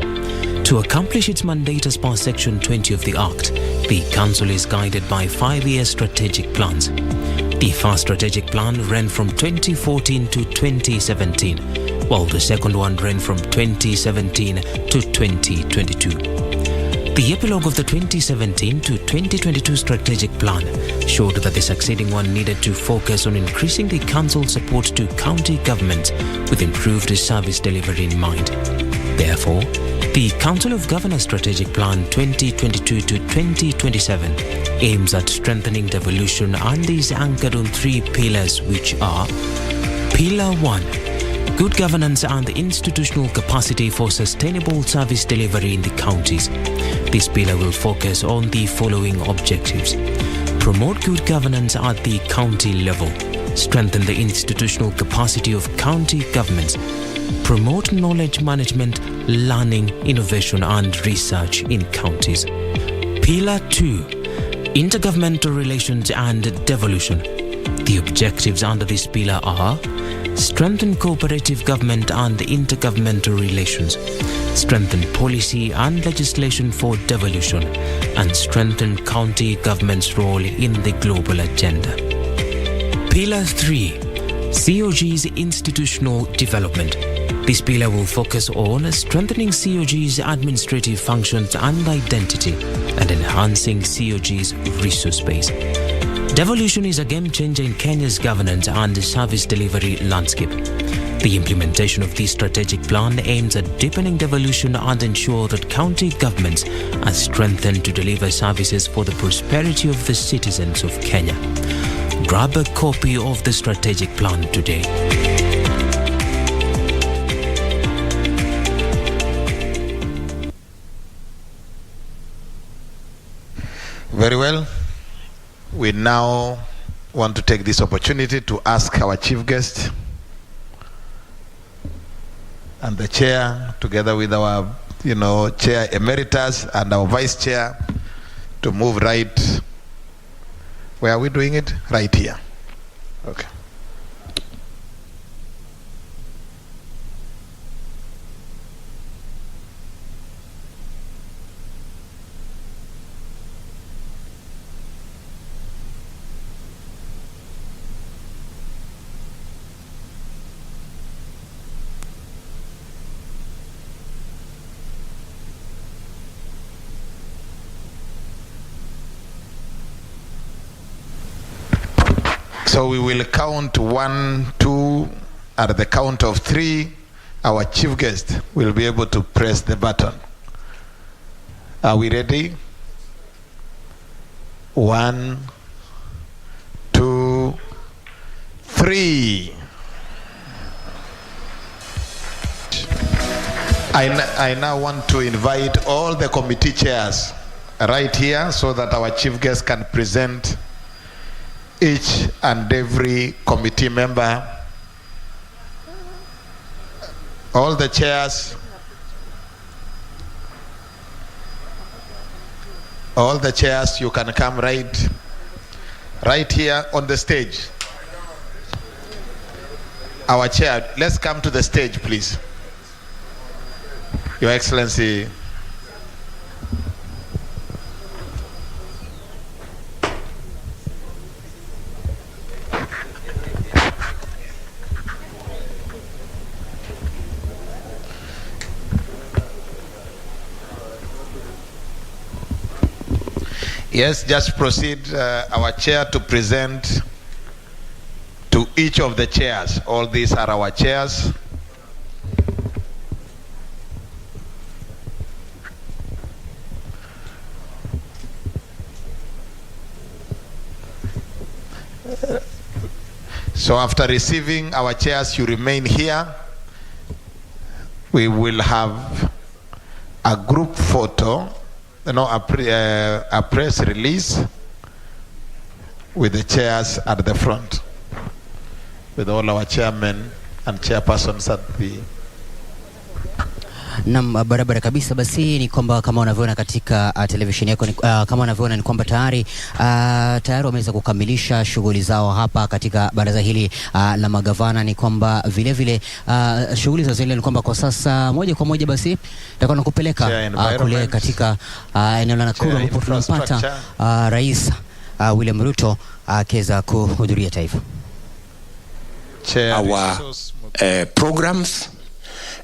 To accomplish its mandate as per Section 20 of the Act, the Council is guided by 5-year strategic plans. The first strategic plan ran from 2014 to 2017, while the second one ran from 2017 to 2022. The epilogue of the 2017 to 2022 strategic plan showed that the succeeding one needed to focus on increasing the council's support to county governments with improved service delivery in mind. Therefore, the Council of Governors Strategic Plan 2022 to 2027 aims at strengthening devolution and is anchored on 3 pillars, which are: Pillar 1, good governance and institutional capacity for sustainable service delivery in the counties. This pillar will focus on the following objectives: promote good governance at the county level, strengthen the institutional capacity of county governments, promote knowledge management, learning, innovation and research in counties. Pillar 2, intergovernmental relations and devolution. The objectives under this pillar are: strengthen cooperative government and intergovernmental relations, strengthen policy and legislation for devolution, and strengthen county government's role in the global agenda. Pillar 3, COG's institutional development. This pillar will focus on strengthening COG's administrative functions and identity and enhancing COG's resource base. Devolution is a game changer in Kenya's governance and service delivery landscape. The implementation of this strategic plan aims at deepening devolution and ensure that county governments are strengthened to deliver services for the prosperity of the citizens of Kenya. Grab a copy of the strategic plan today. Very well. We now want to take this opportunity to ask our chief guest and the chair, together with our, chair emeritus and our vice chair, to move right. Where are we doing it? Right here. Okay. So we will count 1, 2, at the count of 3, our chief guest will be able to press the button. Are we ready? 1, 2, 3. I now want to invite all the committee chairs right here so that our chief guest can present each and every committee member. All the chairs. All the chairs, you can come right here on the stage. Our chair, let's come to the stage, please. Your Excellency. Yes, just proceed, our chair, to present to each of the chairs. All these are our chairs. So after receiving our chairs, you remain here. We will have a group photo, a press release with the chairs at the front, with all our chairmen and chairpersons at the... Naam, barabara kabisa. Basi ni kwamba kama unavyoona katika televisheni yako, kama unavyoona ni kwamba tayari wameweza kukamilisha shughuli zao hapa katika baraza hili la magavana. Ni kwamba vile vile shughuli za zile ni kwamba kwa sasa moja kwa moja basi nitakuwa nakupeleka kule katika eneo la Nakuru ambapo tunampata Rais William Ruto akiweza kuhudhuria taifa. Our programs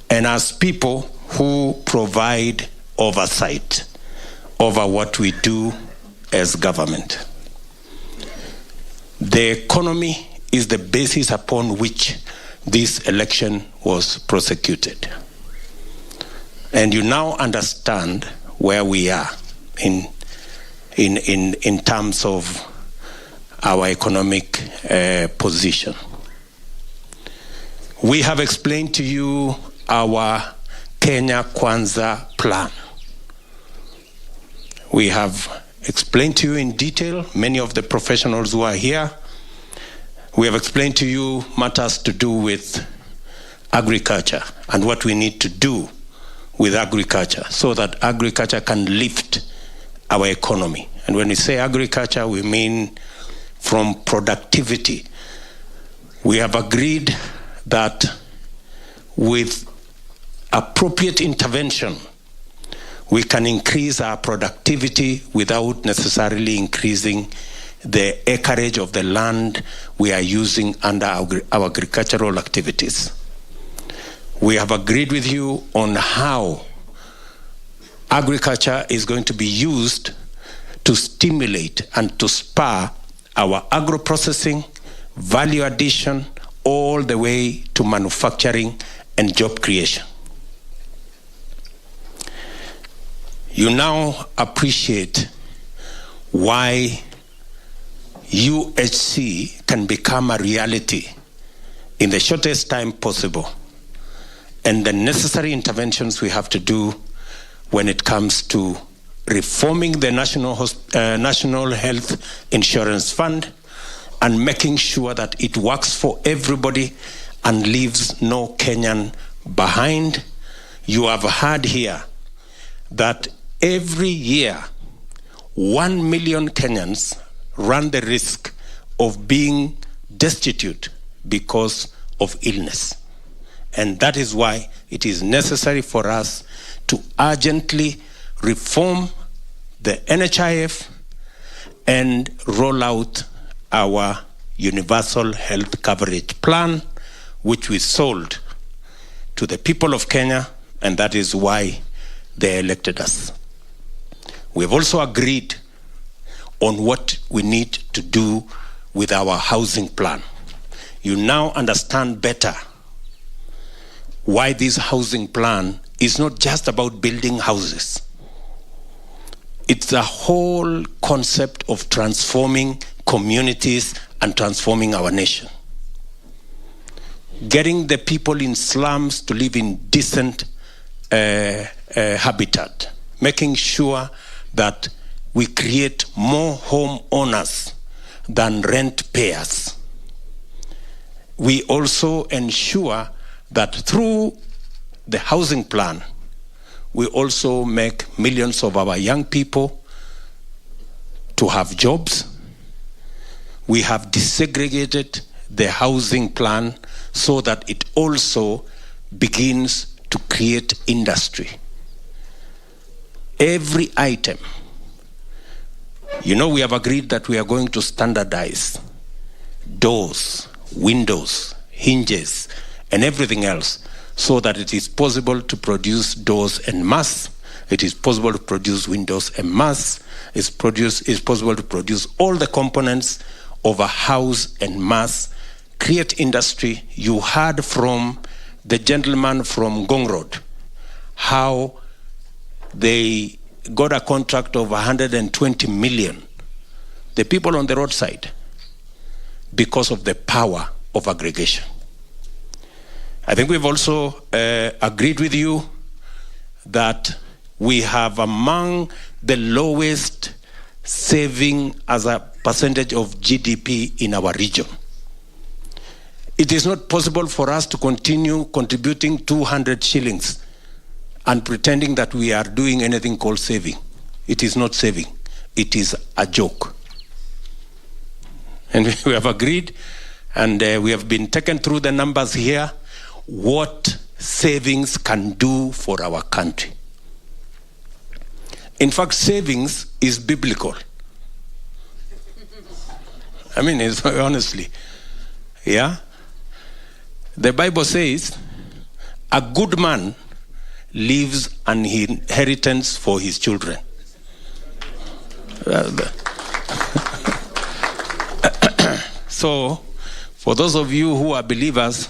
and as people who provide oversight over what we do as government. The economy is the basis upon which this election was prosecuted. And you now understand where we are in terms of our economic position. We have explained to you our Kenya Kwanza plan. We have explained to you in detail, many of the professionals who are here. We have explained to you matters to do with agriculture and what we need to do with agriculture so that agriculture can lift our economy. And when we say agriculture, we mean from productivity. We have agreed that with appropriate intervention, we can increase our productivity without necessarily increasing the acreage of the land we are using under our agricultural activities. We have agreed with you on how agriculture is going to be used to stimulate and to spur our agro-processing, value addition, all the way to manufacturing and job creation. You now appreciate why UHC can become a reality in the shortest time possible, and the necessary interventions we have to do when it comes to reforming the National Health Insurance Fund and making sure that it works for everybody and leaves no Kenyan behind. You have heard here that every year 1 million Kenyans run the risk of being destitute because of illness. And that is why it is necessary for us to urgently reform the NHIF and roll out our universal health coverage plan, which we sold to the people of Kenya, and that is why they elected us. We have also agreed on what we need to do with our housing plan. You now understand better why this housing plan is not just about building houses. It's a whole concept of transforming communities and transforming our nation. Getting the people in slums to live in decent habitat. Making sure that we create more home owners than rent payers. We also ensure that through the housing plan, we also make millions of our young people to have jobs. We have desegregated the housing plan so that it also begins to create industry. Every item, we have agreed that we are going to standardize doors, windows, hinges, and everything else, so that it is possible to produce doors en masse, it is possible to produce windows en masse, it's possible to produce all the components of a house en masse, create industry. You heard from the gentleman from Gong Road how they got a contract of 120 million, the people on the roadside, because of the power of aggregation. I think we've also agreed with you that we have among the lowest saving as a percentage of GDP in our region. It is not possible for us to continue contributing 200 shillings and pretending that we are doing anything called saving. It is not saving. It is a joke. And we have agreed, and we have been taken through the numbers here, what savings can do for our country. In fact, savings is biblical. I mean, it's, honestly. Yeah? The Bible says, a good man leaves an inheritance for his children. So, for those of you who are believers,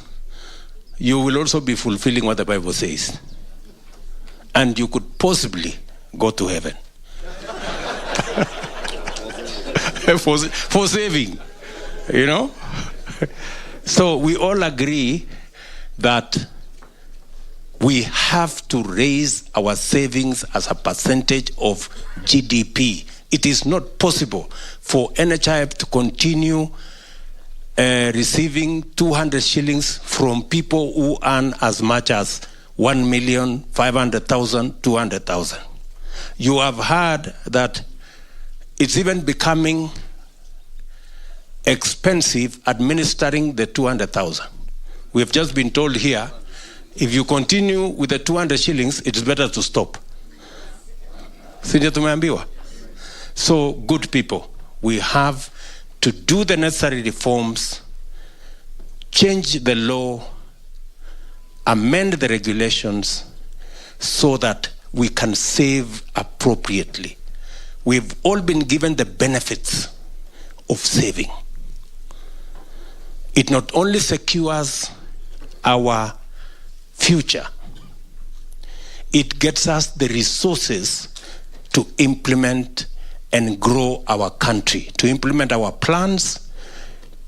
you will also be fulfilling what the Bible says. And you could possibly go to heaven. for saving, So we all agree that we have to raise our savings as a percentage of GDP. It is not possible for NHIF to continue receiving 200 shillings from people who earn as much as 1,500,000, 200,000. You have heard that it's even becoming expensive administering the 200,000. We have just been told here, if you continue with the 200 shillings, it's better to stop. So, good people, we have to do the necessary reforms, change the law, amend the regulations so that we can save appropriately. We've all been given the benefits of saving. It not only secures our future, it gets us the resources to implement and grow our country, to implement our plans,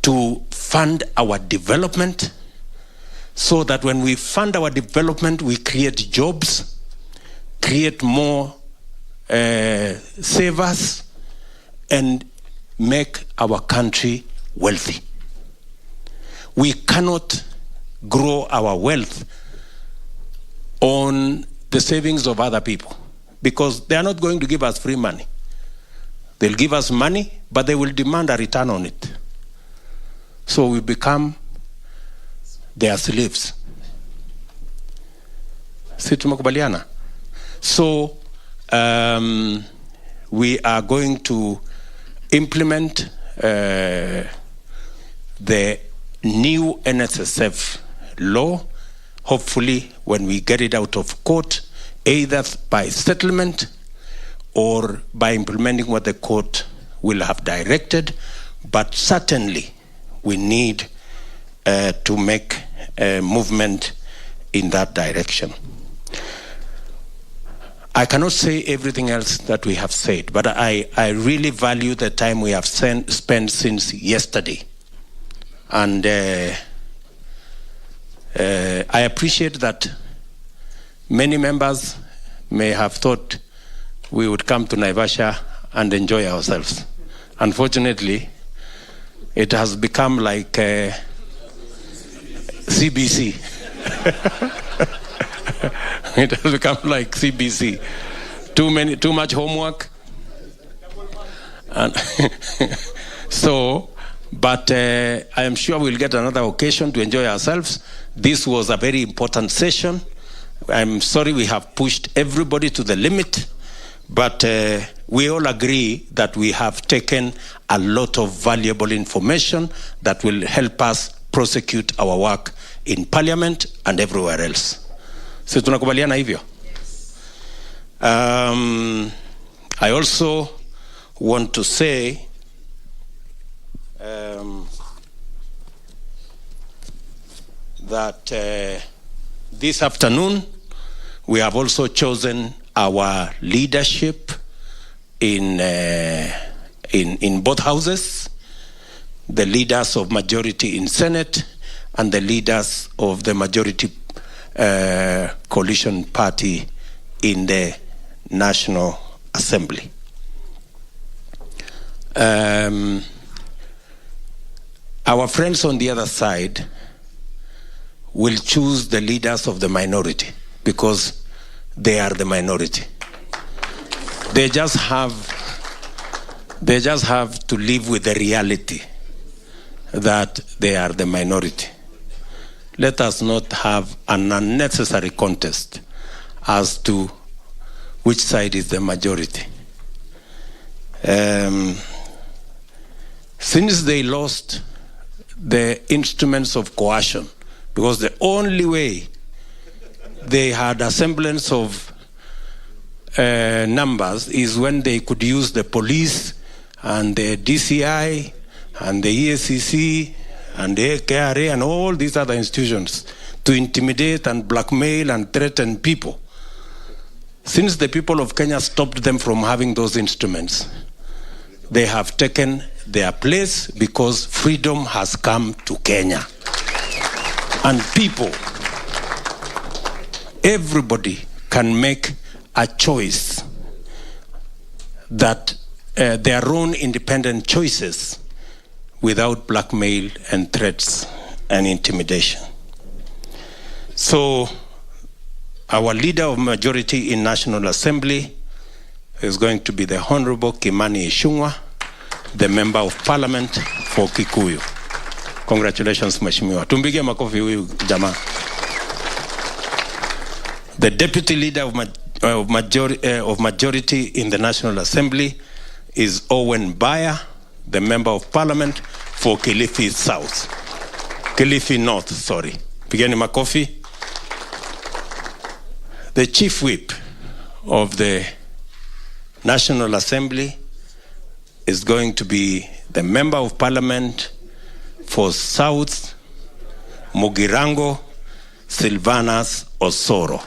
to fund our development, so that when we fund our development, we create jobs, create more savers, and make our country wealthy. We cannot grow our wealth on the savings of other people, because they are not going to give us free money. They'll give us money, but they will demand a return on it. So we become their slaves. So we are going to implement the new NSSF law, hopefully when we get it out of court, either by settlement or by implementing what the court will have directed, but certainly we need to make a movement in that direction. I cannot say everything else that we have said, but I really value the time we have spent since yesterday. And I appreciate that many members may have thought we would come to Naivasha and enjoy ourselves. Unfortunately, it has become like CBC. It has become like CBC. Too much homework. And but I am sure we'll get another occasion to enjoy ourselves. This was a very important session. I'm sorry we have pushed everybody to the limit, but we all agree that we have taken a lot of valuable information that will help us prosecute our work in Parliament and everywhere else. So tunakubaliana hivyo? I also want to say that this afternoon we have also chosen our leadership in both houses, the leaders of majority in Senate and the leaders of the majority coalition party in the National Assembly. Our friends on the other side will choose the leaders of the minority because they are the minority. They just have to live with the reality that they are the minority. Let us not have an unnecessary contest as to which side is the majority. Since they lost the instruments of coercion, because the only way they had a semblance of numbers is when they could use the police and the DCI and the EACC and the KRA and all these other institutions to intimidate and blackmail and threaten people. Since the people of Kenya stopped them from having those instruments, they have taken their place because freedom has come to Kenya. And people, everybody can make a choice that their own independent choices without blackmail and threats and intimidation. So our leader of majority in National Assembly is going to be the Honorable Kimani Ichung'wah, the Member of Parliament for Kikuyu. Congratulations, Mheshimiwa. Tumpigie makofi huyu jamaa. The Deputy Leader of Majority in the National Assembly is Owen Baya, the Member of Parliament for Kilifi South. Kilifi North, sorry. Pigeni makofi. The Chief Whip of the National Assembly is going to be the Member of Parliament for South Mugirango, Silvanas Osoro.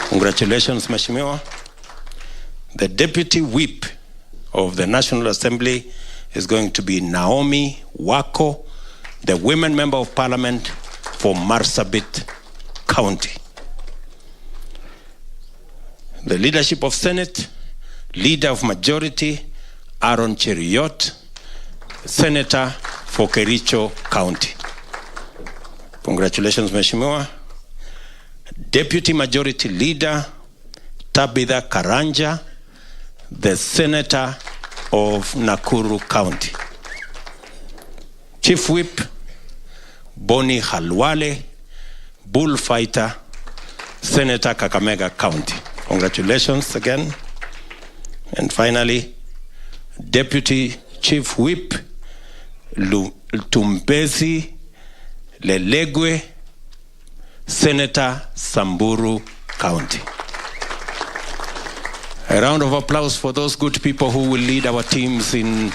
Congratulations, Mheshimiwa. The Deputy Whip of the National Assembly is going to be Naomi Wako, the Women Member of Parliament for Marsabit County. The Leadership of Senate, Leader of Majority, Aaron Cheriot, Senator for Kericho County. Congratulations, Mheshimiwa. Deputy Majority Leader, Tabitha Karanja, the Senator of Nakuru County. Chief Whip, Boni Halwale, Bullfighter, Senator Kakamega County. Congratulations again. And finally, Deputy Chief Whip, Tumbezi Lelegwe, Senator Samburu County. A round of applause for those good people who will lead our teams in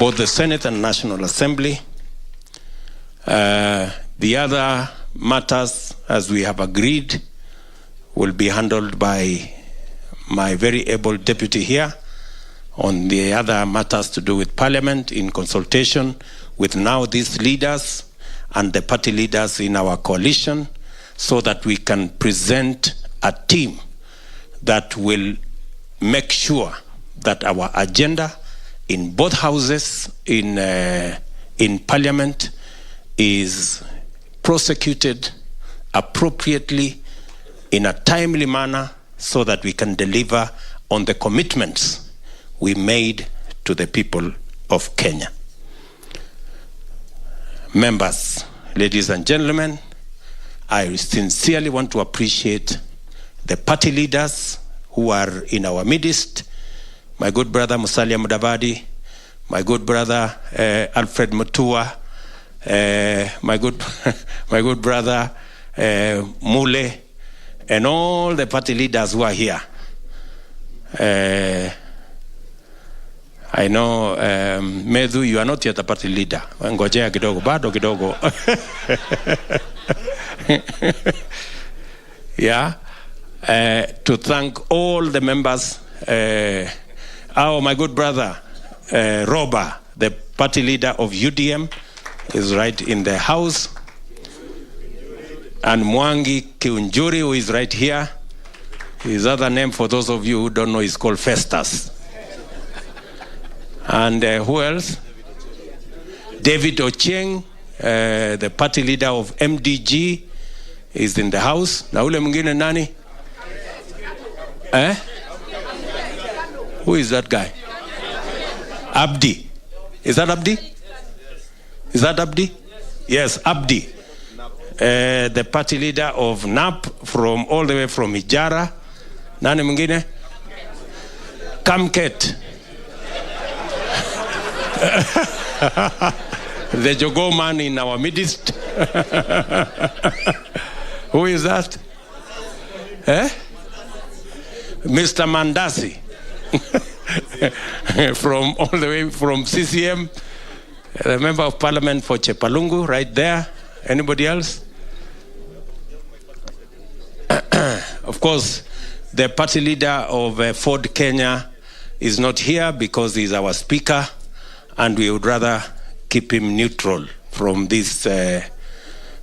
both the Senate and National Assembly. The other matters, as we have agreed, will be handled by my very able deputy here on the other matters to do with Parliament in consultation with now these leaders and the party leaders in our coalition, so that we can present a team that will make sure that our agenda in both houses in Parliament is prosecuted appropriately in a timely manner, so that we can deliver on the commitments we made to the people of Kenya. Members, ladies and gentlemen, I sincerely want to appreciate the party leaders who are in our midst, my good brother Musalia Mudavadi, my good brother Alfred Mutua, my good brother Mule, and all the party leaders who are here. I know, Medhu, you are not yet a party leader. Ngojea kidogo, bado kidogo. Yeah. To thank all the members. My good brother, Roba, the party leader of UDM, is right in the house. And Mwangi Kiunjuri, who is right here. His other name, for those of you who don't know, is called Festus. And who else? David Ochieng, the party leader of MDG, is in the house. Na ule mwingine nani? Who is that guy? Abdi. Is that Abdi? Is that Abdi? Yes, Abdi. The party leader of NAP, from all the way from Ijara. Nani mwingine? Kamket. The Jogo man in our midst. Who is that? Mr. Mandasi. From all the way from CCM. The member of parliament for Chepalungu, right there. Anybody else? Of course, the party leader of Ford Kenya is not here because he's our speaker, and we would rather keep him neutral from this.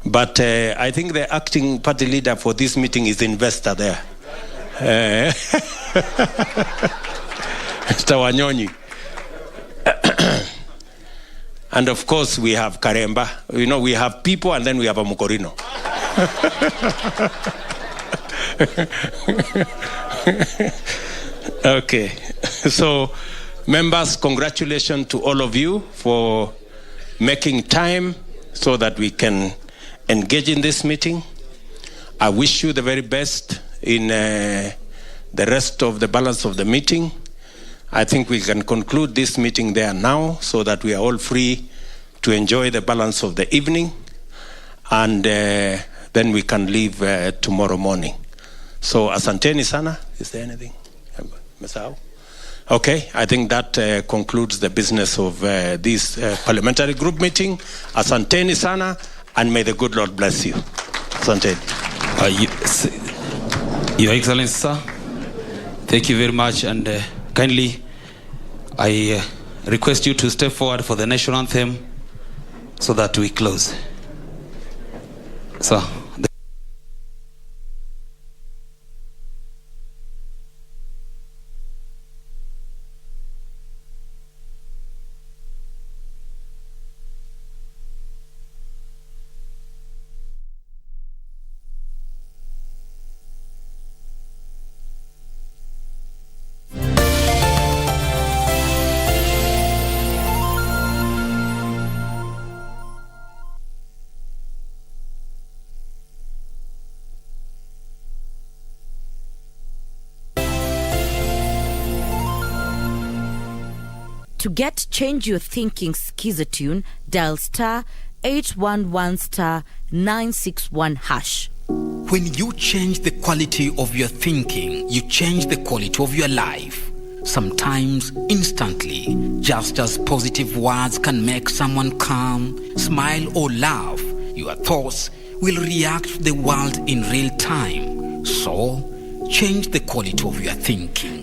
But I think the acting party leader for this meeting is investor there. Mr. Wanyonyi. And of course, we have Karemba. You know, we have people, and then we have a Mukorino. Okay. So, members, congratulations to all of you for making time so that we can engage in this meeting. I wish you the very best in the rest of the balance of the meeting. I think we can conclude this meeting there now, so that we are all free to enjoy the balance of the evening, and then we can leave tomorrow morning. So, asanteni sana. Is there anything? Okay, I think that concludes the business of this parliamentary group meeting. Asanteni sana, and may the good Lord bless you. Asanteni. Your Excellency, sir, thank you very much, and kindly, I request you to step forward for the national anthem so that we close. Sir. To get Change Your Thinking Skizatune, dial star 811 star 961 hash. When you change the quality of your thinking, you change the quality of your life. sometimes instantly. Just as positive words can make someone calm, smile or laugh, your thoughts will react to the world in real time. So, change the quality of your thinking.